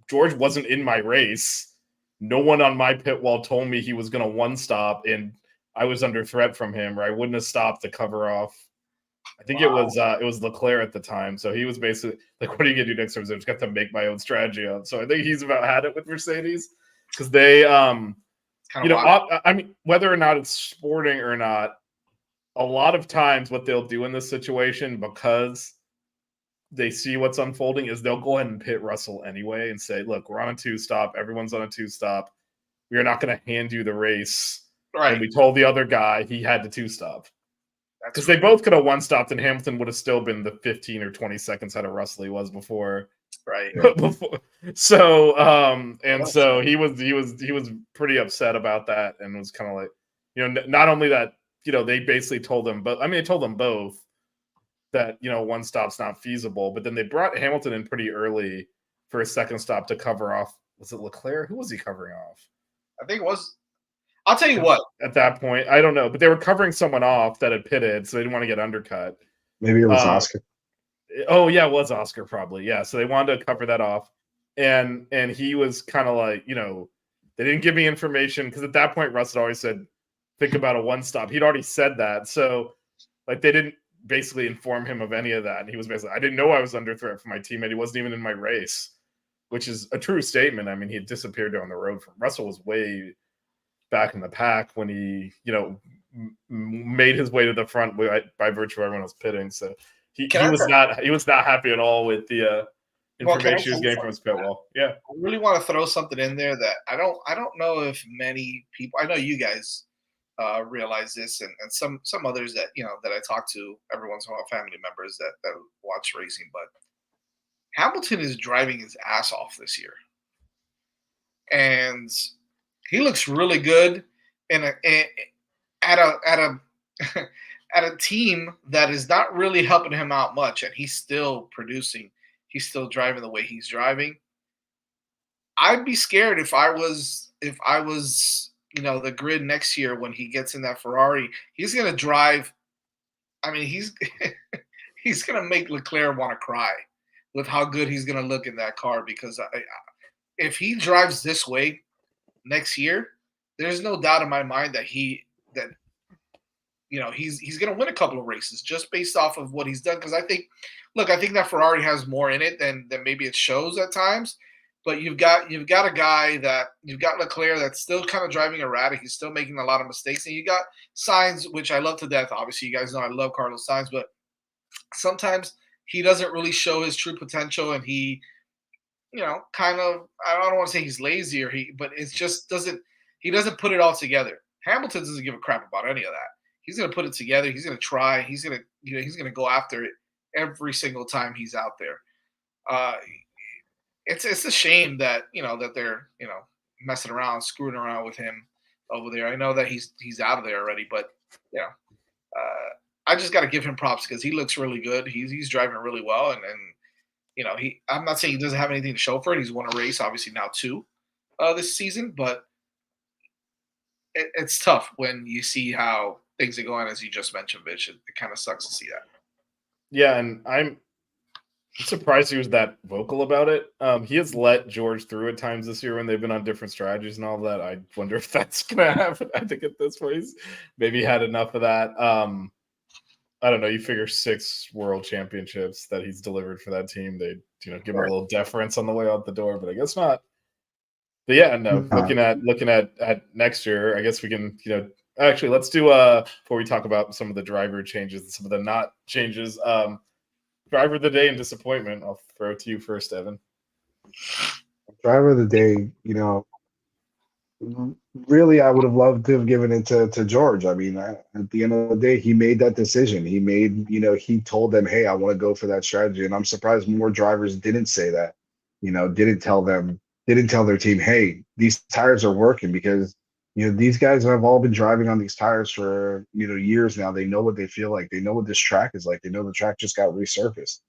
George wasn't in my race. No one on my pit wall told me he was going to one stop, and I was under threat from him, or I wouldn't have stopped to cover off. I think it was Leclerc at the time. So he was basically like, what are you going to do next time? I just got to make my own strategy up. So I think he's about had it with Mercedes, because they, I mean, whether or not it's sporting or not, a lot of times what they'll do in this situation, because they see what's unfolding, is they'll go ahead and pit Russell anyway and say, look, we're on a 2-stop. Everyone's on a 2-stop. We are not going to hand you the race Right. And we told the other guy he had to 2-stop. That's Because they both could have 1-stopped, and Hamilton would have still been the 15 or 20 seconds ahead of Russell he was before. right. before. So and Well, so he was pretty upset about that, and was kind of like, not only that, they basically told them, but I mean, they told them both that 1-stop's not feasible, but then they brought Hamilton in pretty early for a second stop to cover off. Was it Leclerc? Who was he covering off? I think it was. I'll tell you what. At that point, I don't know, but they were covering someone off that had pitted, so they didn't want to get undercut. Maybe it was Oscar. Oh yeah, it was Oscar probably. Yeah, so they wanted to cover that off, and he was kind of like, they didn't give me information, because at that point Russ had always said, think about a 1-stop. He'd already said that, so like they didn't basically inform him of any of that, and he was basically, I didn't know I was under threat for my teammate. He wasn't even in my race, which is a true statement. I mean, he had disappeared down the road from Russell. Was way back in the pack when he, made his way to the front by virtue of everyone else pitting. So he was not happy at all with the information he was getting from his pit wall. Yeah, I really want to throw something in there that I don't know if many people. I know you guys realize this, and some others that that I talk to every once in a while, family members that watch racing. But Hamilton is driving his ass off this year, and he looks really good at a at a team that is not really helping him out much, and he's still producing. He's still driving the way he's driving. I'd be scared if I was the grid next year when he gets in that Ferrari. He's gonna drive. I mean, he's he's gonna make Leclerc want to cry with how good he's gonna look in that car, because if he drives this way next year, there's no doubt in my mind that he's going to win a couple of races just based off of what he's done. Because I think that Ferrari has more in it than maybe it shows at times. But you've got a guy you've got Leclerc that's still kind of driving erratic. He's still making a lot of mistakes, and you got Sainz, which I love to death. Obviously, you guys know I love Carlos Sainz, but sometimes he doesn't really show his true potential, and he, kind of, I don't want to say he's lazy but it just doesn't. He doesn't put it all together. Hamilton doesn't give a crap about any of that. He's going to put it together. He's going to try. He's going to go after it every single time he's out there. It's a shame that that they're messing around, screwing around with him over there. I know that he's out of there already, but I just got to give him props because he looks really good. He's driving really well, and I'm not saying he doesn't have anything to show for it. He's won a race, obviously now 2 this season, but it's tough when you see how things are going, as you just mentioned, Bitch. It kind of sucks to see that. Yeah, and I'm surprised he was that vocal about it. He has let George through at times this year when they've been on different strategies and all that. I wonder if that's going to happen. I think at this point, maybe had enough of that. I don't know. You figure 6 world championships that he's delivered for that team, they give him a little deference on the way out the door, but I guess not. But yeah, no. Looking at next year, I guess we can actually let's do before we talk about some of the driver changes and some of the not changes. Driver of the day and disappointment. I'll throw it to you first, Evan. Driver of the day, really, I would have loved to have given it to George. I mean, at the end of the day, he made that decision. He made, he told them, hey, I want to go for that strategy. And I'm surprised more drivers didn't say that, didn't tell their team, hey, these tires are working, because, these guys have all been driving on these tires for, years now. They know what they feel like. They know what this track is like. They know the track just got resurfaced,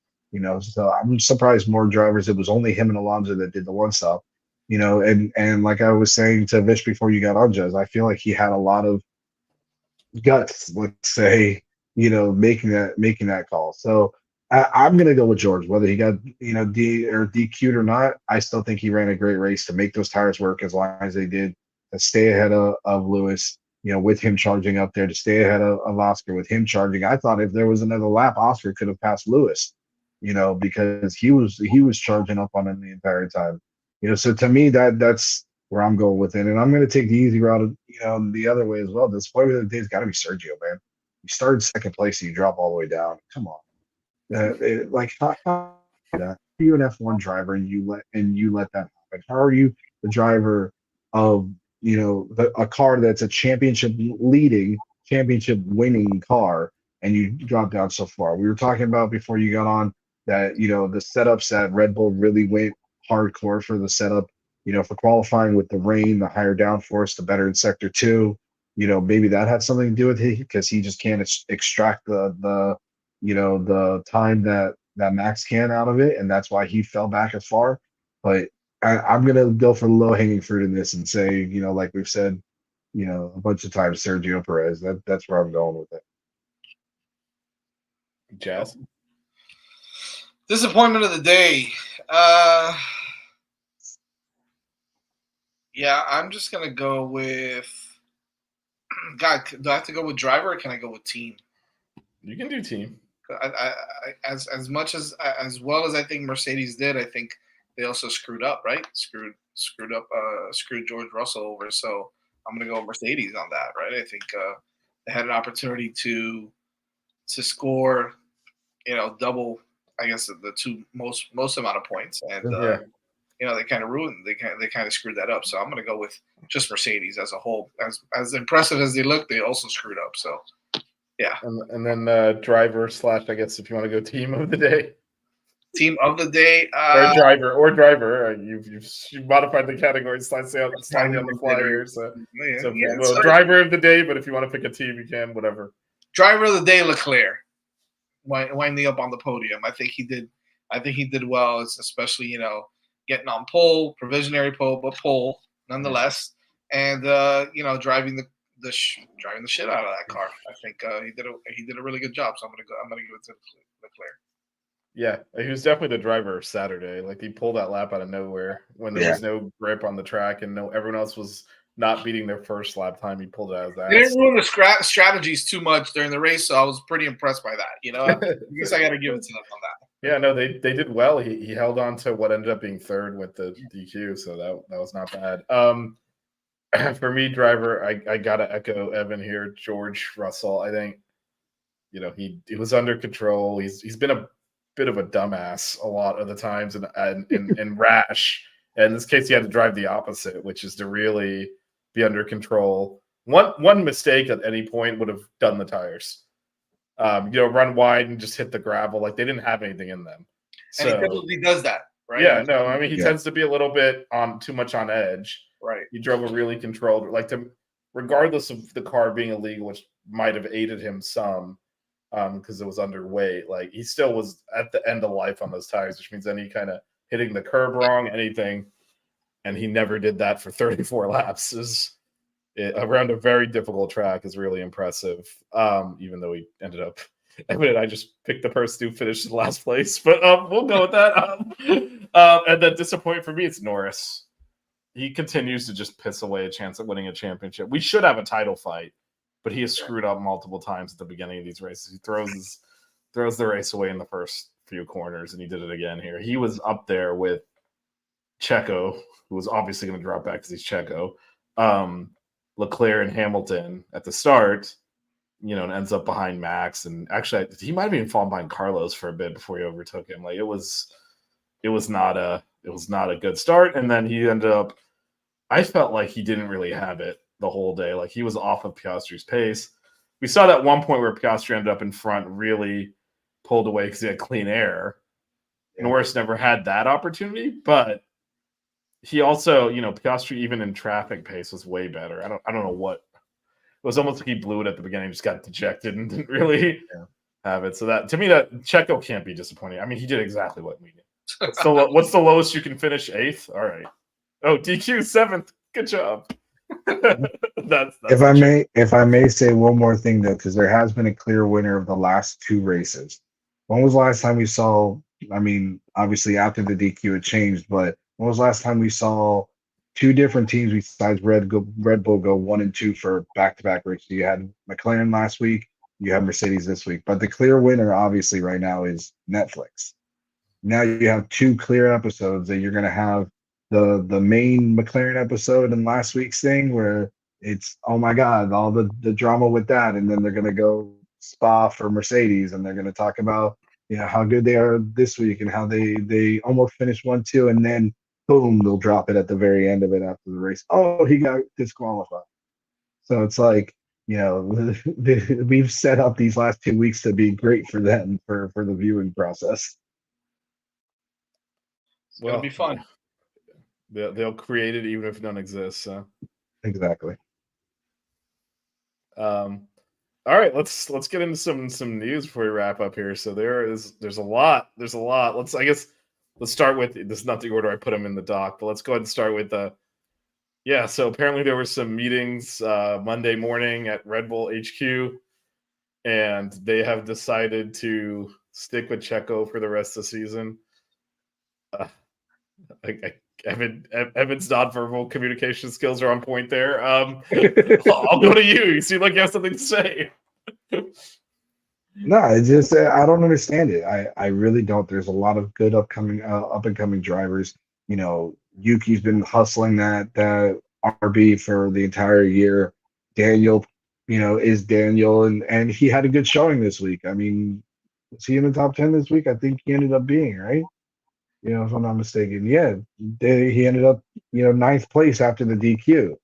so I'm surprised more drivers. It was only him and Alonso that did the 1-stop. And like I was saying to Vish before you got on, Jez, I feel like he had a lot of guts, let's say, making that call. So I'm gonna go with George, whether he got DQ'd or not. I still think he ran a great race to make those tires work as long as they did, to stay ahead of Lewis. With him charging up there, to stay ahead of Oscar with him charging. I thought if there was another lap, Oscar could have passed Lewis, because he was charging up on him the entire time. So to me, that's where I'm going with it. And I'm going to take the easy route, the other way as well. The disappointment of the day's got to be Sergio, man. You started second place and you drop all the way down. Come on. How are you an F1 driver and you let that happen? How are you the driver of a car that's a championship winning car, and you drop down so far. We were talking about before you got on that, the setups that Red Bull really went hardcore for the setup, for qualifying with the rain, the higher downforce, the better in sector 2. Maybe that had something to do with it because he just can't extract the time that Max can out of it, and that's why he fell back as far. But I'm gonna go for low hanging fruit in this and say, like we've said, a bunch of times, Sergio Perez. That's where I'm going with it. Jazz. Disappointment of the day. Yeah, I'm just gonna go with. God, do I have to go with driver or can I go with team? You can do team. As much as well as I think Mercedes did, I think they also screwed up, right? Screwed George Russell over. So I'm gonna go Mercedes on that, right? I think they had an opportunity to score, double. I guess the two most amount of points, and they kind of ruined. They kind of screwed that up. So I'm gonna go with just Mercedes as a whole. As impressive as they look, they also screwed up. So. Yeah, and then driver / I guess if you want to go team of the day. Team of the day, or driver. You've modified the category slightly on the fly here. So driver of the day, but if you want to pick a team, you can. Whatever. Driver of the day, Leclerc, winding up on the podium. I think he did well, especially getting on pole, provisionary pole, but pole nonetheless, and driving the shit out of that car. I think he did a really good job. So I'm gonna give it to Leclerc. Yeah, he was definitely the driver Saturday. Like he pulled that lap out of nowhere when there was no grip on the track and everyone else was not beating their first lap time. He pulled it out of his ass. They didn't ruin the strategies too much during the race, so I was pretty impressed by that. I guess I got to give it to them on that. Yeah, no, they did well. He held on to what ended up being third with the DQ, so that was not bad. For me, driver, I gotta echo Evan here. George Russell, I think, he was under control. He's been a bit of a dumbass a lot of the times and rash. And in this case, he had to drive the opposite, which is to really be under control. One mistake at any point would have done the tires. Run wide and just hit the gravel. Like they didn't have anything in them. So, and he typically does that, right? Yeah, no, I mean he tends to be a little bit too much on edge. Right. He drove a really controlled, regardless of the car being illegal, which might have aided him some, because it was underweight. Like he still was at the end of life on those tires, which means any kind of hitting the curb wrong, anything, and he never did that for 34 laps. Around a very difficult track is really impressive. Even though he ended up, I just picked the person who finished in last place, but we'll go with that. And then disappointing for me, it's Norris. He continues to just piss away a chance at winning a championship. We should have a title fight, but he has screwed up multiple times at the beginning of these races. He throws the race away in the first few corners, and he did it again here. He was up there with Checo, who was obviously going to drop back because he's Checo, Leclerc and Hamilton at the start, and ends up behind Max. And actually, he might have even fallen behind Carlos for a bit before he overtook him. Like it was not a good start. And then he ended up, I felt like he didn't really have it the whole day. Like he was off of Piastri's pace. We saw that one point where Piastri ended up in front, really pulled away because he had clean air. Yeah. Norris never had that opportunity, but he also, Piastri even in traffic pace was way better. I don't know what. It was almost like he blew it at the beginning, just got dejected and didn't really have it. So that, to me, that Checo can't be disappointing. I mean, he did exactly what we needed. What's the lowest you can finish? 8th? All right. Oh, DQ 7th. Good job. that's if I may say one more thing though, because there has been a clear winner of the last 2 races. When was the last time we saw? I mean, obviously after the DQ it changed, but when was the last time we saw 2 different teams besides Red Bull go 1 and 2 for back-to-back races? You had McLaren last week, you have Mercedes this week, but the clear winner obviously right now is Netflix. Now you have 2 clear episodes that you're going to have the main McLaren episode and last week's thing where it's, oh my God, all the drama with that. And then they're going to go Spa for Mercedes and they're going to talk about, how good they are this week and how they almost finished 1-2. And then boom, they'll drop it at the very end of it after the race. Oh, he got disqualified. So it's like, we've set up these last 2 weeks to be great for them for the viewing process. It's gonna be fun. They'll create it even if none exists. So. Exactly. All right, let's get into some news before we wrap up here. So there's a lot. Let's start with this. Is not the order I put them in the doc, but let's go ahead and start with so apparently there were some meetings Monday morning at Red Bull HQ, and they have decided to stick with Checo for the rest of the season. Evan's nonverbal communication skills are on point there. I'll go to you. You seem like you have something to say. No, it's just I don't understand it. I really don't. There's a lot of good up and coming drivers. Yuki's been hustling that RB for the entire year. Daniel, is Daniel, and he had a good showing this week. I mean, was he in the top 10 this week? I think he ended up being, right. If I'm not mistaken. Yeah, he ended up, 9th place after the DQ.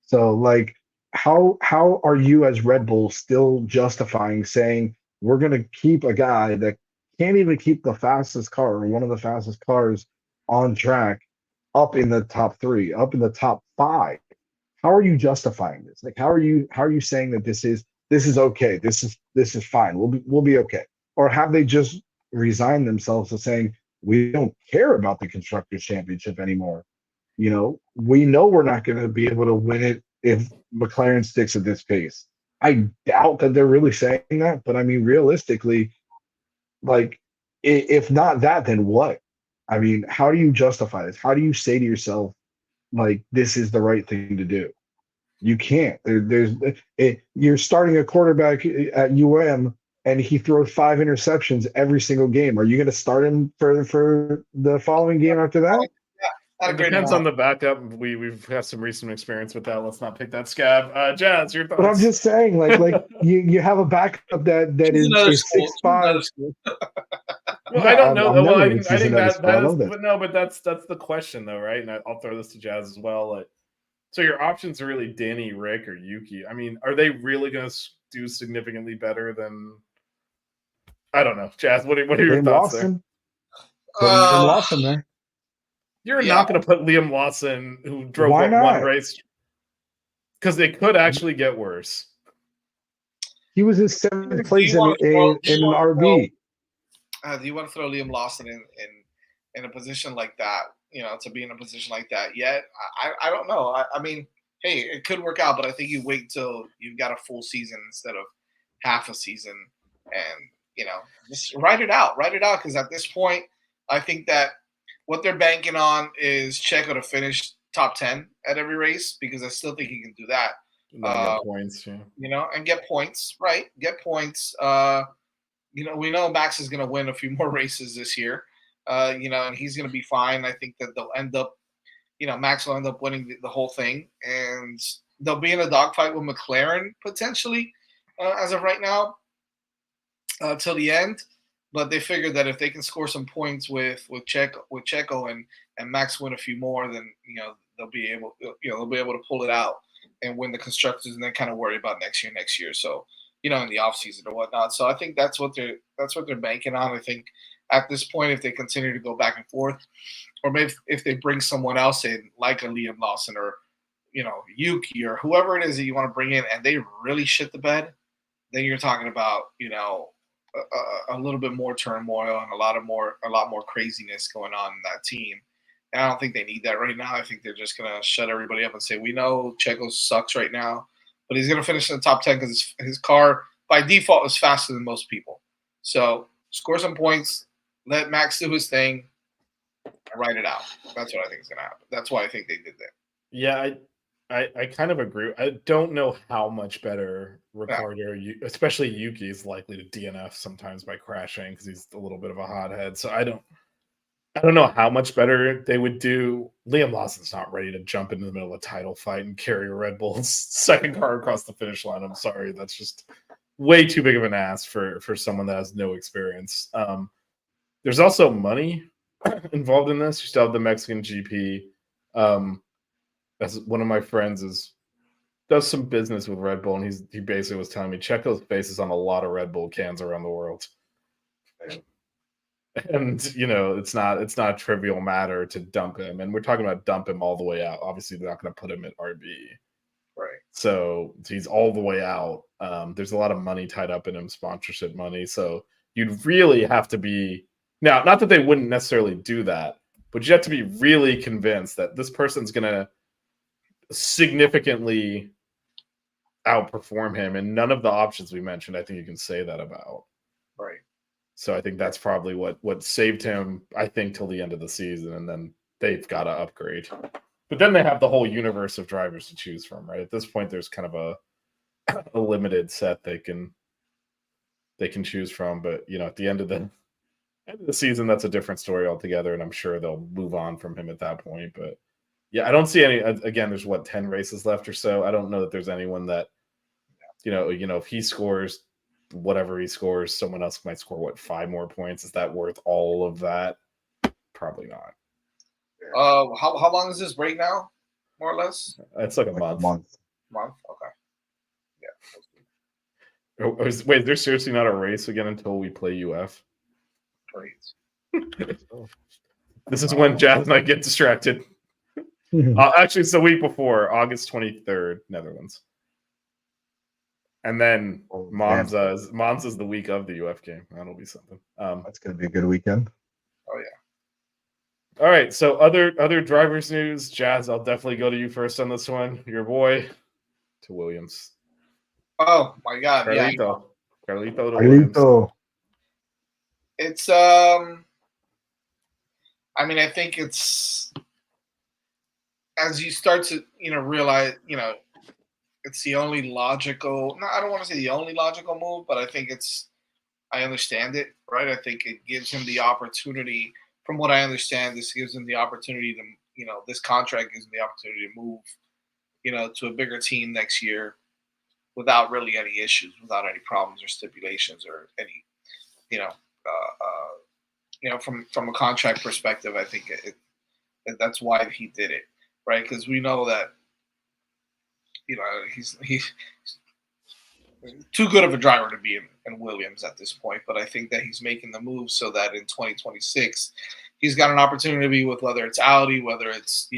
So, like, how are you as Red Bull still justifying saying we're going to keep a guy that can't even keep the fastest car or one of the fastest cars on track up in the top 3, up in the top 5? How are you justifying this? Like, how are you saying that this is okay? This is fine. We'll be okay. Or have they just resigned themselves to saying, we don't care about the Constructors' Championship anymore? We know we're not going to be able to win it if McLaren sticks at this pace. I doubt that they're really saying that, but I mean, realistically, like, if not that, then what? I mean, how do you justify this? How do you say to yourself, like, this is the right thing to do? You can't. You're starting a quarterback at UM, and he throws 5 interceptions every single game. Are you going to start him for the following game after that? It depends on the backup. We've had some recent experience with that. Let's not pick that scab. Jazz, your thoughts? But I'm just saying, like you have a backup that is 6'5". Well, I don't know. Well, I think that but that's the question though, right? And I'll throw this to Jazz as well. Like, so your options are really Danny, Rick, or Yuki. I mean, are they really going to do significantly better than? I don't know, Jazz. What are your thoughts there? Liam Lawson there. You're not going to put Liam Lawson, who drove one race, because they could actually get worse. He was in 7th place in an RB. Do you want to throw Liam Lawson in a position like that? To be in a position like that yet? I don't know. I mean, hey, it could work out, but I think you wait till you've got a full season instead of half a season, and just write it out. Write it out, because at this point, I think that what they're banking on is Checo to finish top 10 at every race, because I still think he can do that. Get points, yeah. And get points, right? Get points. We know Max is going to win a few more races this year, and he's going to be fine. I think that they'll end up, Max will end up winning the whole thing, and they'll be in a dogfight with McLaren potentially as of right now till the end. But they figured that if they can score some points with Checo and Max win a few more, then they'll be able to pull it out and win the constructors, and then kind of worry about next year. So in the offseason or whatnot. So I think that's what they're banking on. I think at this point, if they continue to go back and forth, or maybe if they bring someone else in, like a Liam Lawson or Yuki or whoever it is that you want to bring in, and they really shit the bed, then you're talking about a little bit more turmoil and a lot more craziness going on in that team. And I don't think they need that right now. I think they're just gonna shut everybody up and say, we know Checo sucks right now, but he's gonna finish in the top 10 because his car by default is faster than most people. So score some points, let Max do his thing, and write it out. That's what I think is gonna happen. That's why I think they did that. Yeah, I kind of agree. I don't know how much better Ricciardo, especially Yuki, is likely to DNF sometimes by crashing, because he's a little bit of a hothead. So I don't know how much better they would do. Liam Lawson's not ready to jump into the middle of a title fight and carry a Red Bull's second car across the finish line. I'm sorry, that's just way too big of an ask for someone that has no experience. There's also money involved in this. You still have the Mexican GP. As one of my friends does some business with Red Bull, and he basically was telling me Checo's face is on a lot of Red Bull cans around the world. And it's not a trivial matter to dump him, and we're talking about dump him all the way out. Obviously, they're not going to put him at RB, Right. so he's all the way out. There's a lot of money tied up in him, sponsorship money. So you'd really have to be now. Not that they wouldn't necessarily do that, but you have to be really convinced that this person's going to significantly outperform him, and none of the options we mentioned, I think you can say that about. Right. So I think that's probably what saved him, I think, till the end of the season, and then they've got to upgrade. But then they have the whole universe of drivers to choose from, right? At this point, there's kind of a limited set they can choose from. But at the end of the season, that's a different story altogether, and I'm sure they'll move on from him at that point. But yeah, I don't see any. Again, there's 10 races left or so. I don't know that there's anyone that if he scores whatever he scores, someone else might score 5 more points. Is that worth all of that? Probably not. How long is this break now, more or less? It's like a month. Month. Okay. Yeah. Wait, there's seriously not a race again until we play UF? Great. This is when Jazz and I get distracted. Actually, it's the week before, August 23rd, Netherlands. And then Monza's the week of the UF game. That'll be something. That's going to be a good weekend. Oh, yeah. All right, so other drivers news. Jazz, I'll definitely go to you first on this one. Your boy to Williams. Oh, my God. Carlito. Yeah. Carlito to Williams. It's, I mean, I think it's, as you start to, realize, it's the only logical, no, I don't want to say the only logical move, but I think I understand it, right? I think it gives him the opportunity, from what I understand, this gives him the opportunity to, this contract gives him the opportunity to move, to a bigger team next year without really any issues, without any problems or stipulations or any, from a contract perspective, I think that's why he did it, right? Because we know that, he's too good of a driver to be in Williams at this point. But I think that he's making the move so that in 2026, he's got an opportunity with whether it's Audi, whether it's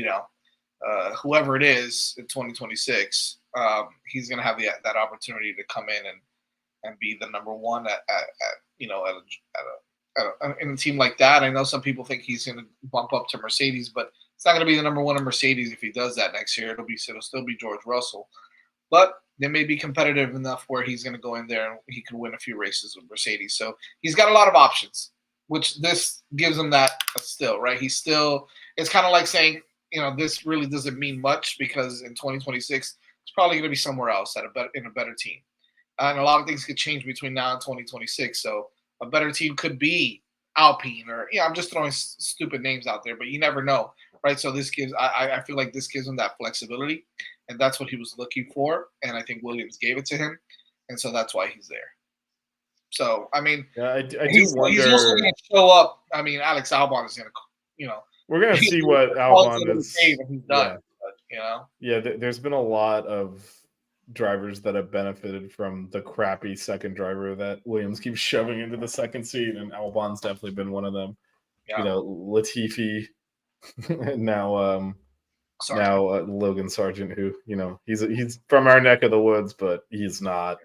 whoever it is in 2026, he's going to have that opportunity to come in and be the number one in a team like that. I know some people think he's going to bump up to Mercedes, but it's not going to be the number one in Mercedes if he does that next year. It'll still be George Russell, but they may be competitive enough where he's going to go in there and he can win a few races with Mercedes. So he's got a lot of options, which this gives him that still, right? It's kind of like saying, this really doesn't mean much because in 2026, it's probably going to be somewhere else in a better team. And a lot of things could change between now and 2026. So a better team could be Alpine or, I'm just throwing stupid names out there, but you never know, right? So this I feel like this gives him that flexibility, and that's what he was looking for. And I think Williams gave it to him. And so that's why he's there. So, I mean, yeah, I do wonder. He's also going to show up. I mean, Alex Albon is going to, we're going to see what Albon is. He's done, but, Yeah, there's been a lot of drivers that have benefited from the crappy second driver that Williams keeps shoving into the second seat, and Albon's definitely been one of them. Yeah. Latifi, now Logan Sargent, who he's from our neck of the woods, but he's not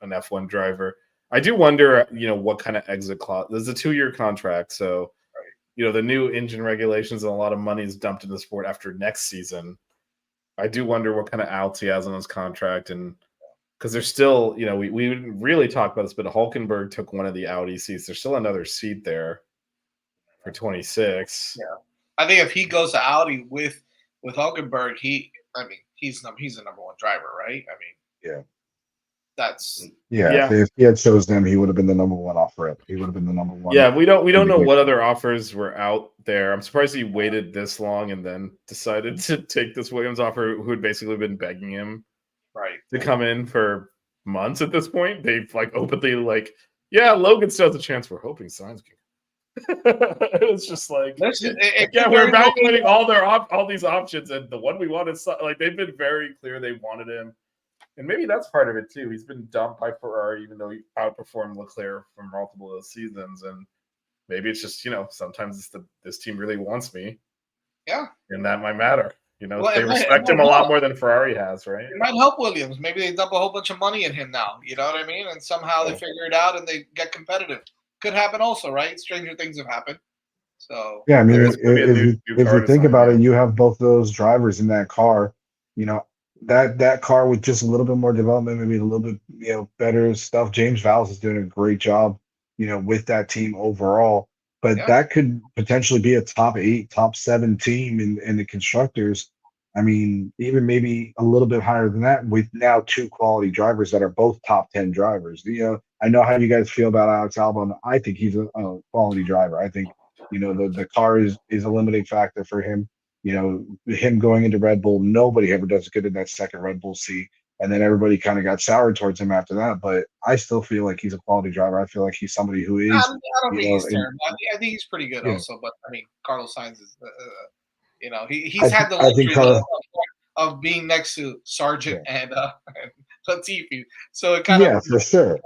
an F1 driver. I do wonder, what kind of exit clause. There's a 2-year contract, so the new engine regulations and a lot of money is dumped into the sport after next season. I do wonder what kind of outs he has on his contract, and because there's still, we didn't really talk about this, but Hulkenberg took one of the Audi seats. There's still another seat there for 26. Yeah, I think if he goes to Audi with Hulkenberg, he's the number one driver, right? I mean, yeah, that's If he had chosen him, he would have been the number one offer. He would have been the number one. Yeah, we don't know what other offers were out there. I'm surprised he waited this long and then decided to take this Williams offer, who had basically been begging him to come in for months at this point. They've openly Logan still has a chance. We're hoping Sainz can. It was just like, yeah, we're evaluating all these options, and the one we wanted, like they've been very clear they wanted him, and maybe that's part of it too. He's been dumped by Ferrari, even though he outperformed Leclerc for multiple of those seasons, and maybe it's just sometimes it's this team really wants me, and that might matter. They respect him a lot more than Ferrari has, right? It might help Williams. Maybe they dump a whole bunch of money in him now. You know what I mean? And somehow they figure it out and they get competitive. Could happen also, right? Stranger things have happened. So yeah, I mean, if you think about it, you have both those drivers in that car. That car with just a little bit more development, maybe a little bit better stuff. James Vowles is doing a great job, with that team overall. But that could potentially be a top 8, top 7 team in the constructors. I mean, even maybe a little bit higher than that with now 2 quality drivers that are both top 10 drivers. I know how you guys feel about Alex Albon. I think he's a quality driver. I think, the car is a limiting factor for him. Him going into Red Bull, nobody ever does good in that second Red Bull seat. And then everybody kind of got soured towards him after that. But I still feel like he's a quality driver. I feel like he's somebody who is. I don't think he's terrible. I think he's pretty good also. But I mean, Carlos Sainz is, he's had the luxury of being next to Sargent and Latifi. So it kind of for sure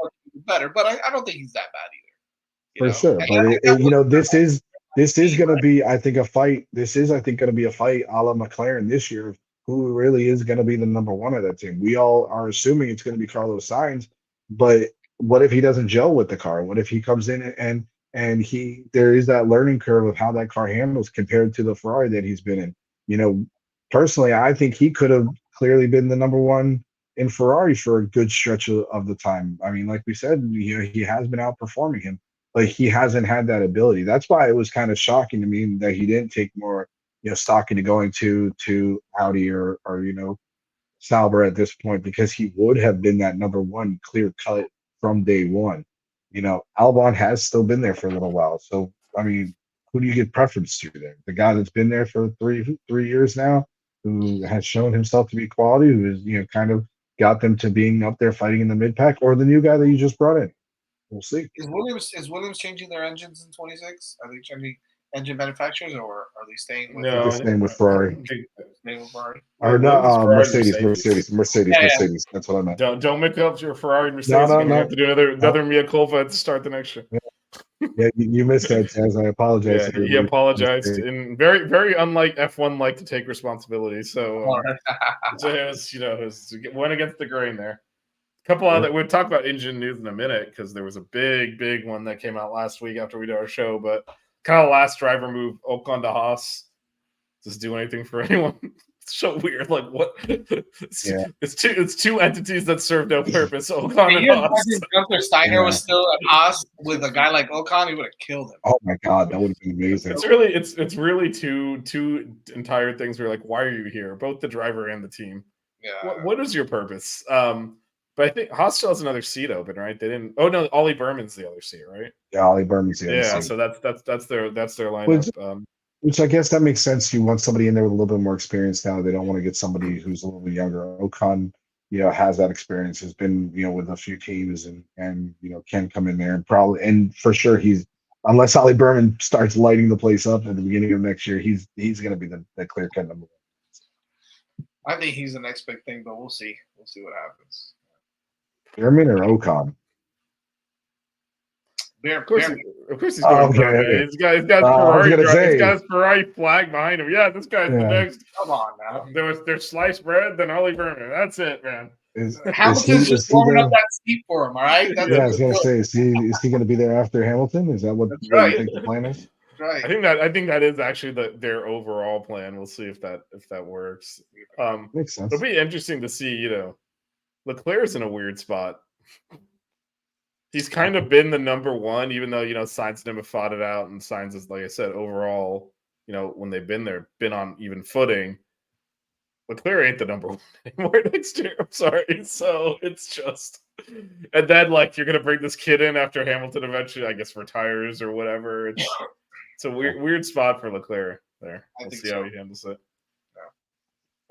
better. But I don't think he's that bad either. For sure. But this is going to be, I think, a fight. This is, I think, going to be a fight a la McLaren this year. Who really is going to be the number one of that team? We all are assuming it's going to be Carlos Sainz, but what if he doesn't gel with the car? What if he comes in and there is that learning curve of how that car handles compared to the Ferrari that he's been in? Personally, I think he could have clearly been the number one in Ferrari for a good stretch of the time. I mean, like we said, he has been outperforming him, but he hasn't had that ability. That's why it was kind of shocking to me that he didn't take more stock into going to Audi or Sauber at this point, because he would have been that number one clear cut from day one. Albon has still been there for a little while. So, I mean, who do you give preference to there? The guy that's been there for three years now, who has shown himself to be quality, who is, kind of got them to being up there fighting in the mid pack, or the new guy that you just brought in? We'll see. Is Williams changing their engines in 26? Are they changing engine manufacturers, or are they staying with Ferrari? Staying with Ferrari. Or no, Mercedes. That's what I meant. Don't make up your Ferrari and Mercedes. No. You have to do another mea culpa to start the next year. Yeah, you missed that, Taz. I apologize. Yeah, he apologized, and very, very unlike F1 like to take responsibility. So it was went against the grain there. A couple other, we'll talk about engine news in a minute, because there was a big one that came out last week after we did our show, but kind of last driver move, Ocon to Haas. Does it do anything for anyone? It's so weird. Like, what? It's two entities that serve no purpose. Ocon and Haas. Gunther Steiner was still at Haas with a guy like Ocon, he would have killed him. Oh my god, that would have been amazing. It's really two entire things where you're like, why are you here? Both the driver and the team. Yeah. What is your purpose? But I think Haas still has another seat open, right? They didn't. Oh no, Ollie Berman's the other seat, right? Yeah, Ollie Berman's the other seat. Yeah, so that's their lineup. Which I guess that makes sense. You want somebody in there with a little bit more experience now. They don't want to get somebody who's a little bit younger. Ocon, has that experience, has been, with a few teams and can come in there and for sure unless Ollie Berman starts lighting the place up at the beginning of next year, he's going to be the clear cut number one. I think he's the next big thing, but we'll see. We'll see what happens. Berman or Ocon? Of course he's going to okay. He's got Ferrari. He's got his Ferrari flag behind him. Yeah, this guy's the next. Come on now. There's sliced bread, then Ollie Berman. That's it, man. Hamilton's just warming up that seat for him. All right. I was going to say, is he going to be there after Hamilton? Is that what you think the plan is? Right. I think that is actually their overall plan. We'll see if that works. Makes sense. It'll be interesting to see. Leclerc's in a weird spot. He's kind of been the number one, even though Sainz never fought it out, and Sainz is, like I said, overall, when they've been there, been on even footing. Leclerc ain't the number one anymore next year. I'm sorry. So it's just, and then you're gonna bring this kid in after Hamilton eventually, I guess, retires or whatever. It's a weird spot for Leclerc there. We'll see how he handles it.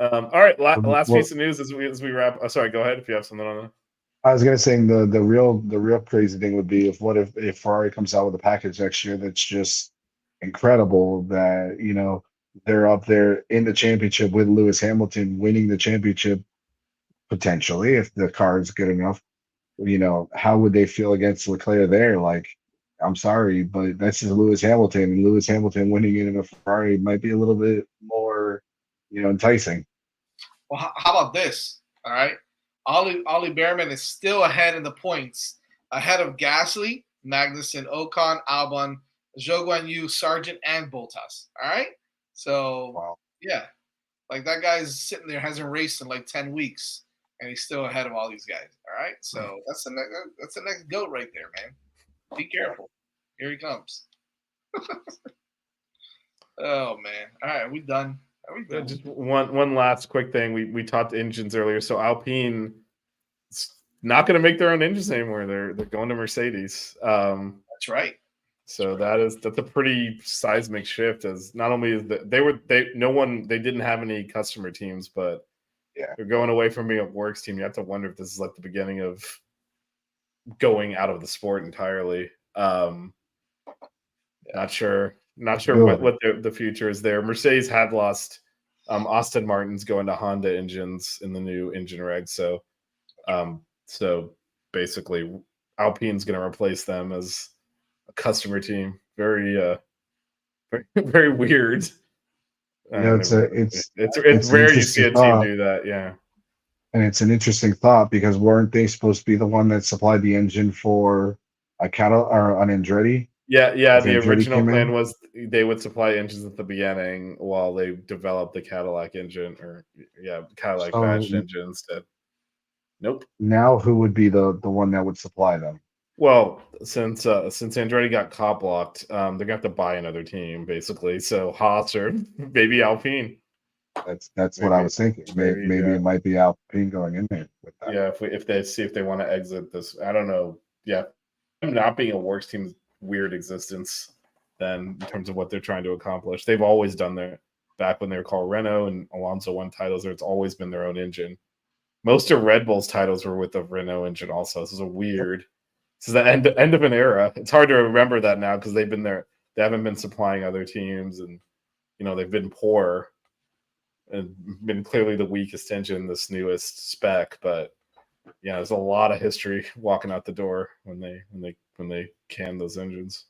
All right, last piece of news as we wrap. Oh, sorry, go ahead if you have something on that. I was gonna say the real crazy thing would be if Ferrari comes out with a package next year that's just incredible, that they're up there in the championship with Lewis Hamilton winning the championship potentially if the car is good enough. How would they feel against Leclerc there? Like, I'm sorry, but that's just Lewis Hamilton, and Lewis Hamilton winning it in a Ferrari might be a little bit more, enticing. Well, how about this? All right. Ollie Behrman is still ahead in the points, ahead of Gasly, Magnussen, Ocon, Albon, Zhou Guanyu, Sargent, and Bottas. All right. So, Wow. yeah, like that guy's sitting there, hasn't raced in like 10 weeks, and he's still ahead of all these guys. All right. So that's the next GOAT right there, man. Be careful. Here he comes. Oh, man. All right. Are we done? Just one last quick thing. We talked engines earlier. So Alpine is not going to make their own engines anymore. They're going to Mercedes. That's right. So that's a pretty seismic shift. As not only is they didn't have any customer teams, but yeah, they're going away from being a works team. You have to wonder if this is like the beginning of going out of the sport entirely. Not sure what the future is there. Mercedes had lost Aston Martin's going to Honda engines in the new engine reg. So basically Alpine's going to replace them as a customer team. Very very weird. It's rare you see a team do that. Yeah. And it's an interesting thought because weren't they supposed to be the one that supplied the engine for a or an Andretti? Yeah. The original plan was they would supply engines at the beginning while they developed the Cadillac engine, Cadillac badged engine instead. Nope. Now who would be the one that would supply them? Well, since Andretti got cop blocked, they're gonna have to buy another team basically. So Haas or maybe Alpine. That's what I was thinking. Maybe it might be Alpine going in there with that. Yeah, if they see if they want to exit this, I don't know. Yeah, not being a works team's weird existence. Then in terms of what they're trying to accomplish, they've always done their back when they were called Renault and Alonso won titles. It's always been their own engine. Most of Red Bull's titles were with the Renault engine. Also, this is a weird. This is the end of an era. It's hard to remember that now because they've been there. They haven't been supplying other teams, and they've been poor and been clearly the weakest engine, this newest spec. But yeah, there's a lot of history walking out the door when they can those engines.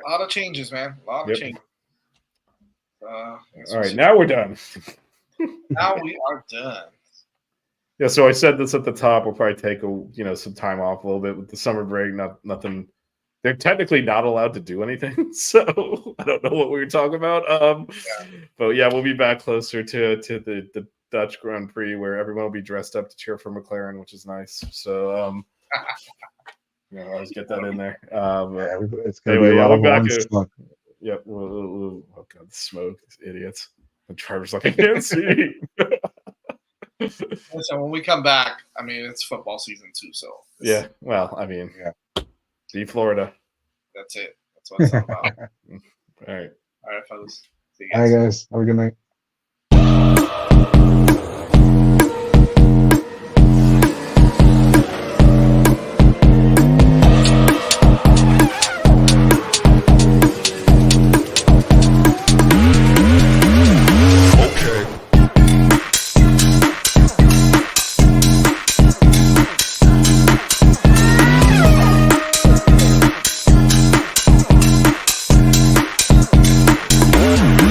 A lot of changes, man. A lot of changes. All right, now we're done. Now we are done. Yeah, so I said this at the top. We'll probably take some time off a little bit with the summer break. Nothing. They're technically not allowed to do anything, so I don't know what we were talking about. But yeah, we'll be back closer to the Dutch Grand Prix where everyone will be dressed up to cheer for McLaren, which is nice. So I'll always get that in there. It's gonna be a lot of orange smoke. Yep. Oh god, the smoke, these idiots. The driver's like, I can't see. Listen, when we come back, I mean, it's football season too. So yeah, well, I mean, be Florida. That's it. That's what it's all about. All right, fellas. See you guys. All right, guys. Have a good night.